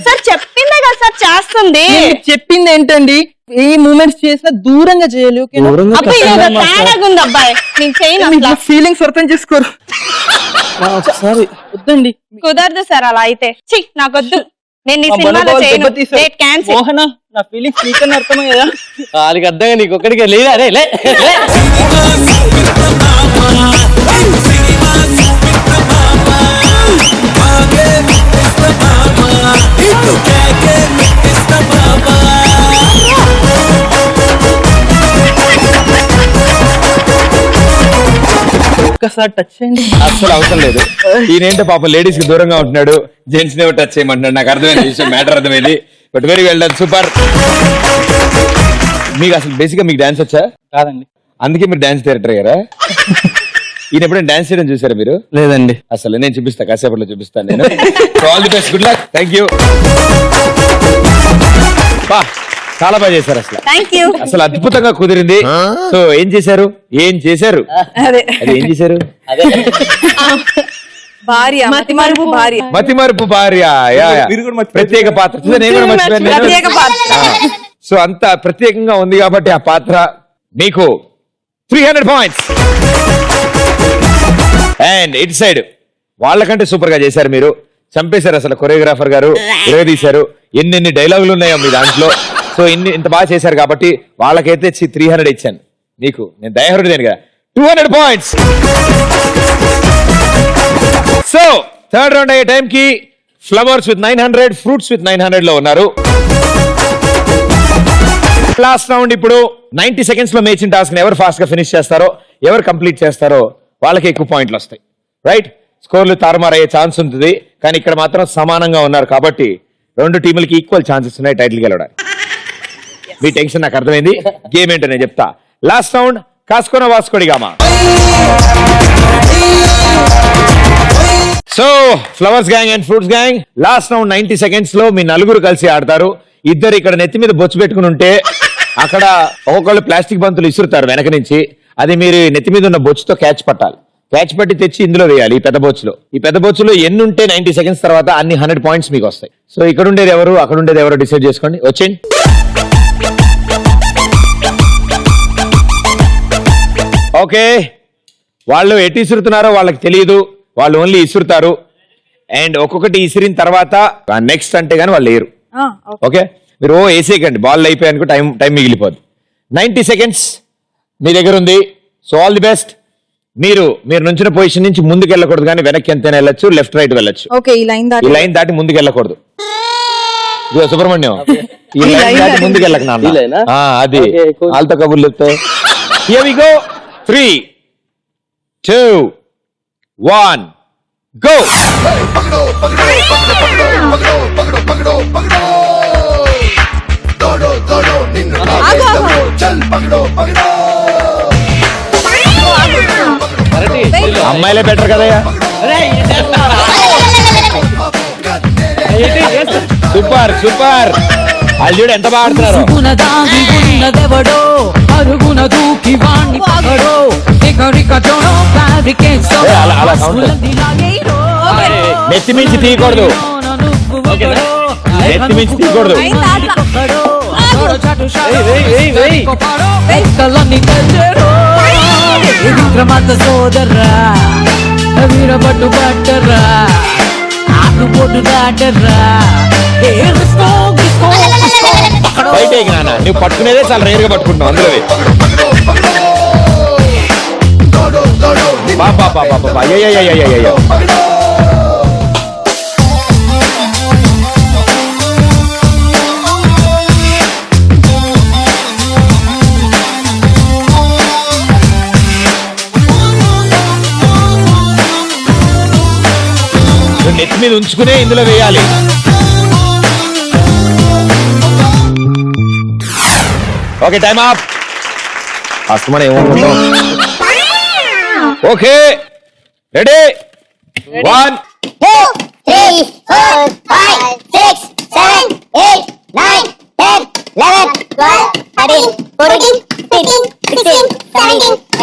సార్ చెప్పిందే కదా సార్ చేస్తుంది. చెప్పింది ఏంటండి ఏ మూమెంట్స్ చేసినా దూరంగా చేయాలి ఓకేనా అబ్బాయి తేడాగా ఉంది అబ్బాయి నేను చేయను ఫీలింగ్స్ అర్థం చేసుకోరు వద్దండి కుదరదు సార్ అలా అయితే నాకొద్దు నేను ఈ సినిమాలో చేయను డేట్ క్యాన్సిల్. మోహన నా ఫీలింగ్స్ నీకన్నా అర్థమయ్యా కదా వాళ్ళకి అర్థంగా నీకు ఒక్కడికే లేదా అరే లే ఒక్కసారి టచ్ చేయండి అసలు అవసరం లేదు ఈయనేంటో పాపం లేడీస్ కి దూరంగా ఉంటున్నాడు జెంట్స్ ని టచ్ చేయమంటున్నాడు నాకు అర్థమైంది విషయం మ్యాటర్ అర్థమైంది but very well done super మీకు అసలు బేసిక్ గా మీకు డాన్స్ వచ్చా కాదండి అందుకే మీరు డాన్స్ డైరెక్టర్ గారా ఈయన ఎప్పుడైనా డాన్స్ చేయడం చూసారా మీరు లేదండి అసలు నేను చూపిస్తా కాసేపట్లో చూపిస్తాను నేను all the best good luck thank you చాలా బాగా చేశారు అసలు థ్యాంక్ యూ. అసలు అద్భుతంగా కుదిరింది సో ఏం చేశారు అదే అది ఏం చేశారు భార్య మతిమరుపు భార్య మతిమరుపు భార్య యా, యా. ప్రత్యేక పాత్ర చూసారా? నేను కూడా మర్చిపోయాను నేను. ప్రత్యేక పాత్ర. సో అంత ప్రత్యేకంగా ఉంది కాబట్టి ఆ పాత్ర మీకు 300 పాయింట్స్ అండ్ ఇటు సైడ్ వాళ్ళకంటే సూపర్ గా చేశారు మీరు చంపేశారు అసలు కొరియోగ్రాఫర్ గారు విరగదీశారు ఎన్ని డైలాగులు ఉన్నాయో మీ దాంట్లో సో ఇంత బాగా చేశారు కాబట్టి వాళ్ళకైతే 300 ఇచ్చాను మీకు నేను దయాహరుడేను కదా 200 పాయింట్స్ సో థర్డ్ రౌండ్ అయ్యే టైం కి ఫ్లవర్స్ విత్ 900 ఫ్రూట్స్ విత్ 900 లో ఉన్నారు లాస్ట్ రౌండ్ ఇప్పుడు 90 సెకండ్స్ లో మేచిన టాస్క్ ఎవరు ఫాస్ట్ గా ఫినిష్ చేస్తారో ఎవరు కంప్లీట్ చేస్తారో వాళ్ళకి ఎక్కువ పాయింట్లు వస్తాయి రైట్ స్కోర్లు తారుమారయ్యే ఛాన్స్ ఉంటుంది కానీ ఇక్కడ మాత్రం సమానంగా ఉన్నారు కాబట్టి రెండు టీములకి ఈక్వల్ ఛాన్సెస్ ఉన్నాయి టైటిల్ గెలవడానికి మీ టెన్షన్ నాకు అర్థమైంది గేమ్ ఏంటో నేను చెప్తా లాస్ట్ రౌండ్ కాస్కోన Vasco da Gama so flowers gang and fruits gang last round 90 seconds లో మీ నలుగురు కలిసి ఆడతారు ఇద్దరు ఇక్కడ నెత్తి మీద బొచ్చు పెట్టుకుని ఉంటే అక్కడ ఒక్కొక్కళ్ళు ప్లాస్టిక్ బంతులు ఇసురుతారు వెనక నుంచి అది మీరు నెత్తి మీద ఉన్న బొచ్చుతో క్యాచ్ పట్టాలి క్యాచ్ పట్టి తెచ్చి ఇందులో వేయాలి ఈ పెద్ద బొచ్చులో ఎన్ని ఉంటే 90 సెకండ్స్ తర్వాత అన్ని 100 పాయింట్స్ మీకు వస్తాయి సో ఇక్కడ ఉండేది ఎవరు అక్కడ ఉండేది ఎవరు డిసైడ్ చేసుకోండి వచ్చేయండి ఓకే వాళ్ళు ఎటు ఇసురుతున్నారో వాళ్ళకి తెలియదు వాళ్ళు ఓన్లీ ఇసురుతారు అండ్ ఒక్కొక్కటి ఇసిరిన తర్వాత నెక్స్ట్ అంటే గానీ వాళ్ళు లేరు ఓకే మీరు వేసేయకండి బాల్ అయిపోయి అనుకో టైం మిగిలిపోద్ది 90 సెకండ్స్ మీ దగ్గర ఉంది సో ఆల్ ది బెస్ట్ మీరు నుంచిన పొజిషన్ నుంచి ముందుకు వెళ్ళకూడదు కానీ వెనక్కి ఎంతైనా వెళ్ళొచ్చు లెఫ్ట్ రైట్ వెళ్ళొచ్చు ఓకే ఈ లైన్ దాటి ముందుకు వెళ్ళకూడదు ఇదిగో సుబ్రహ్మణ్యం ఈ లైన్ దాటి ముందుకు వెళ్ళక నాన్న అది వాళ్ళతో కబుర్లు చెప్తాయి హియర్ వి గో 3 2 1 go అమ్మాయిలే బెటర్ కదయ్యా సూపర్ సూపర్ వాళ్ళు చూడు ఎంత బాగా ఆడుతున్నారు అలా నెత్తి మించి తీయకూడదు నెత్తి మించి తీయకూడదు విక్రమార్క సోదర్రా వీరపట్టు పట్టర్రా ఆకు పొట్టు దాటర్రా బయట నాన్న నువ్వు పట్టుకునేదే చాలా రేరుగా పట్టుకుంటున్నావు అందులో అయ్యో నెత్తి మీద ఉంచుకునే ఇందులో వేయాలి ఓకే టైమ్ అప్ అస్తమానం ఏమనుకుంటాం ఓకే రెడీ 1 2 3 4 5 6 7 8 9 10 11 12 13 14 15 16 17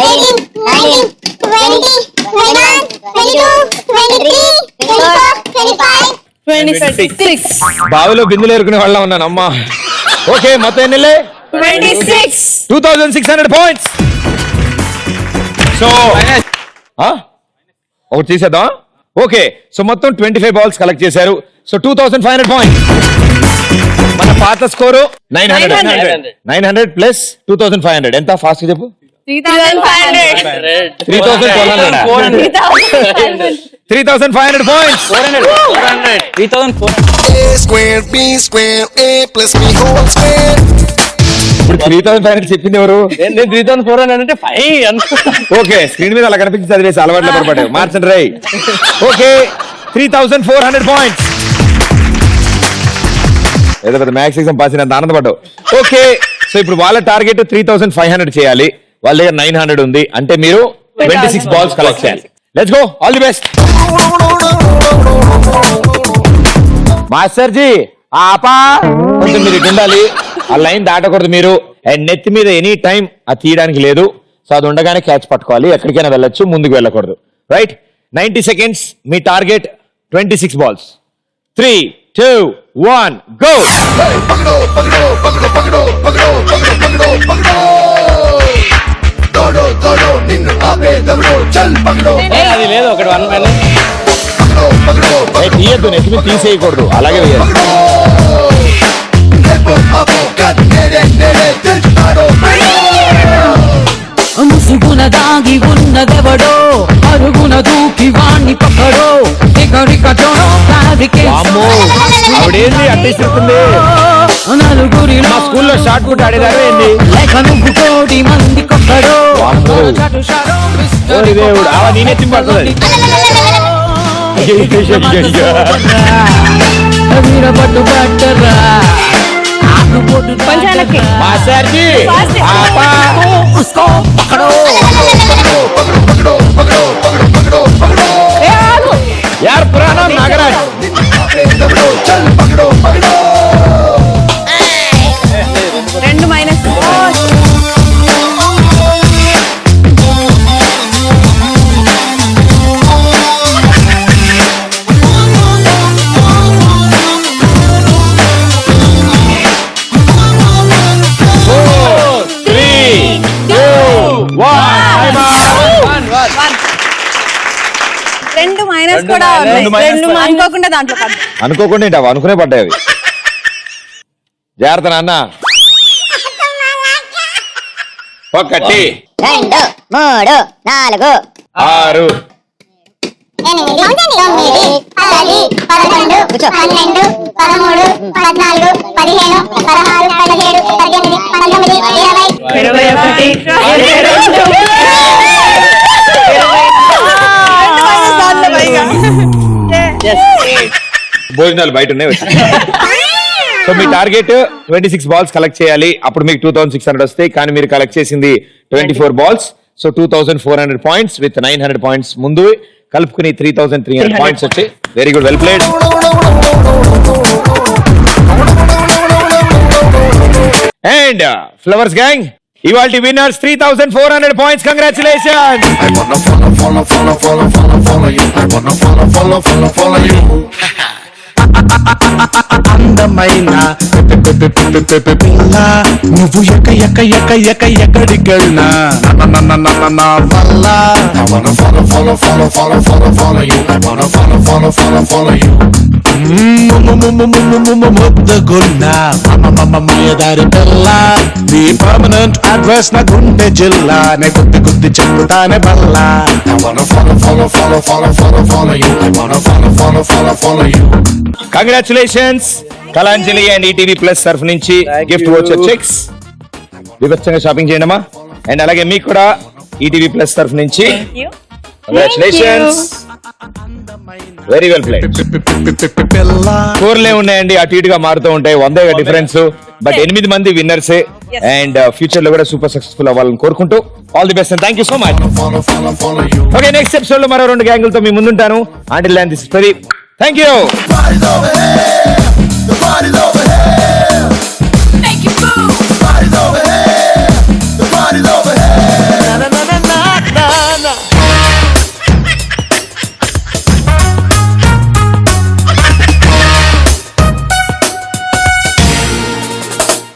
26. బావిలో బిందులు ఏరుకునే వాళ్ళ ఉన్నాను అమ్మా. ఓకే మొత్తం ఎన్ని 26. 2600 పాయింట్స్. సో ఒకటి తీసేద్దాం. ఓకే సో మొత్తం 25 బాల్స్ కలెక్ట్ చేశారు. So 2500 points. మన పాత స్కోరు 900 ప్లస్ 2500 ఎంత ఫాస్ట్ చెప్పు. 3500. 3500 పాయింట్స్. 3400. ఇప్పుడు 3500 చెప్పింది ఎవరు? నేను 3400 అంటే 5 ఓకే స్క్రీన్ మీద అలా కనిపించి చదివేసి అలవాట్లు పొరపాటు మార్చండి రై. Okay 3400 points. ఏదో పెద్ద మ్యాథ్స్ ఎగ్జామ్ పాస్ అయినంత ఆనందపడ్డావు. ఓకే సో ఇప్పుడు వాళ్ళ టార్గెట్ 3500 చేయాలి. వాళ్ళ దగ్గర 900 ఉంది. అంటే మీరు 26 బాల్స్ కలెక్ట్ చేయాలి. Let's go, all the best. Master ji ఆపా కొంచెం మీరు ఇటు ఉండాలి. ఆ లైన్ దాటకూడదు మీరు. అండ్ నెత్తి మీద ఎనీ టైం అది తీయడానికి లేదు. సో అది ఉండగానే క్యాచ్ పట్టుకోవాలి. ఎక్కడికైనా వెళ్ళొచ్చు, ముందుకు వెళ్ళకూడదు. Right 90 seconds. మీ టార్గెట్ 26 బాల్స్. 3, 2, 1 గో. అది లేదు ఒకటి 1 మైనస్ తీయద్దు, నెత్తి మీద తీసేయకూడదు, అలాగే వేయాలి. ముసుగున దాగి ఉన్నదెవడో అరుగున దూకి వాణ్ణి పక్కడో ఆవిడేంది అట్టేస్తుంది. నలుగురిలో స్కూల్లో షార్ట్ పుట్ ఆడేదారు ఏంది? లేక నువ్వు కోటి మంది కొక్కడో దేవుడు అవ నేనే తింపడుతుంది. వీరపట్టు పట్టరా మాస్టర్జీ ఆపా यार पुराना नागराज 2 మైనస్. రెండు మైనస్ కూడా అనుకోకుండా దాంట్లో అనుకోకుండా ఏంటి అవి అనుకునే పడ్డాయి అవి. జాగ్రత్త నాన్న. 1 2 3 4 6 8 9 10 11 12 13 14 15 16 17 18 భోజనాలు బయట ఉన్నాయి. సో మీ టార్గెట్ 26 బాల్స్ కలెక్ట్ చేయాలి. అప్పుడు మీకు 2600 వస్తాయి. కానీ మీరు కలెక్ట్ చేసింది 24 balls. So 2400 points with 900 points ముందు కలుపుకుని 3300 పాయింట్స్ వచ్చాయి. Very good, well played. And flowers gang ఇవాల్టి విన్నర్స్ 3400 పాయింట్స్. కంగ్రాచులేషన్స్. అందమైన పిల్ల నువ్వు ఎక్కడికెళ్ళినా నా వల్ల ముద్దగున్నా మాయదారి పిల్ల నీ పర్మనెంట్ అడ్రస్ నా గుండె జిల్లా నే గుద్ది చెప్పుతానే బల్లా congratulations. Kalanjali and ETV plus తరఫు నుంచి గిఫ్ట్ వోచర్ చెక్స్. వివచ్చంగా షాపింగ్ చేయండమ్మా. అండ్ అలాగే మీకు కూడా ఈటీవీ ప్లస్ తరఫు నుంచి కంగ్రాచులేషన్స్. Very well played. స్కోర్లే ఉన్నాయండి, అటు ఇటుగా మారుతూ ఉంటాయి, 100 డిఫరెన్స్. బట్ 8 మంది విన్నర్సే. అండ్ ఫ్యూచర్ లో కూడా సూపర్ సక్సెస్ఫుల్ అవ్వాలని కోరుకుంటూ all the best and thank you so much. Okay next episode లో మరో 2 గ్యాంగులతో మీ ముందుంటాను. Until then this is Pradeep. Thank you.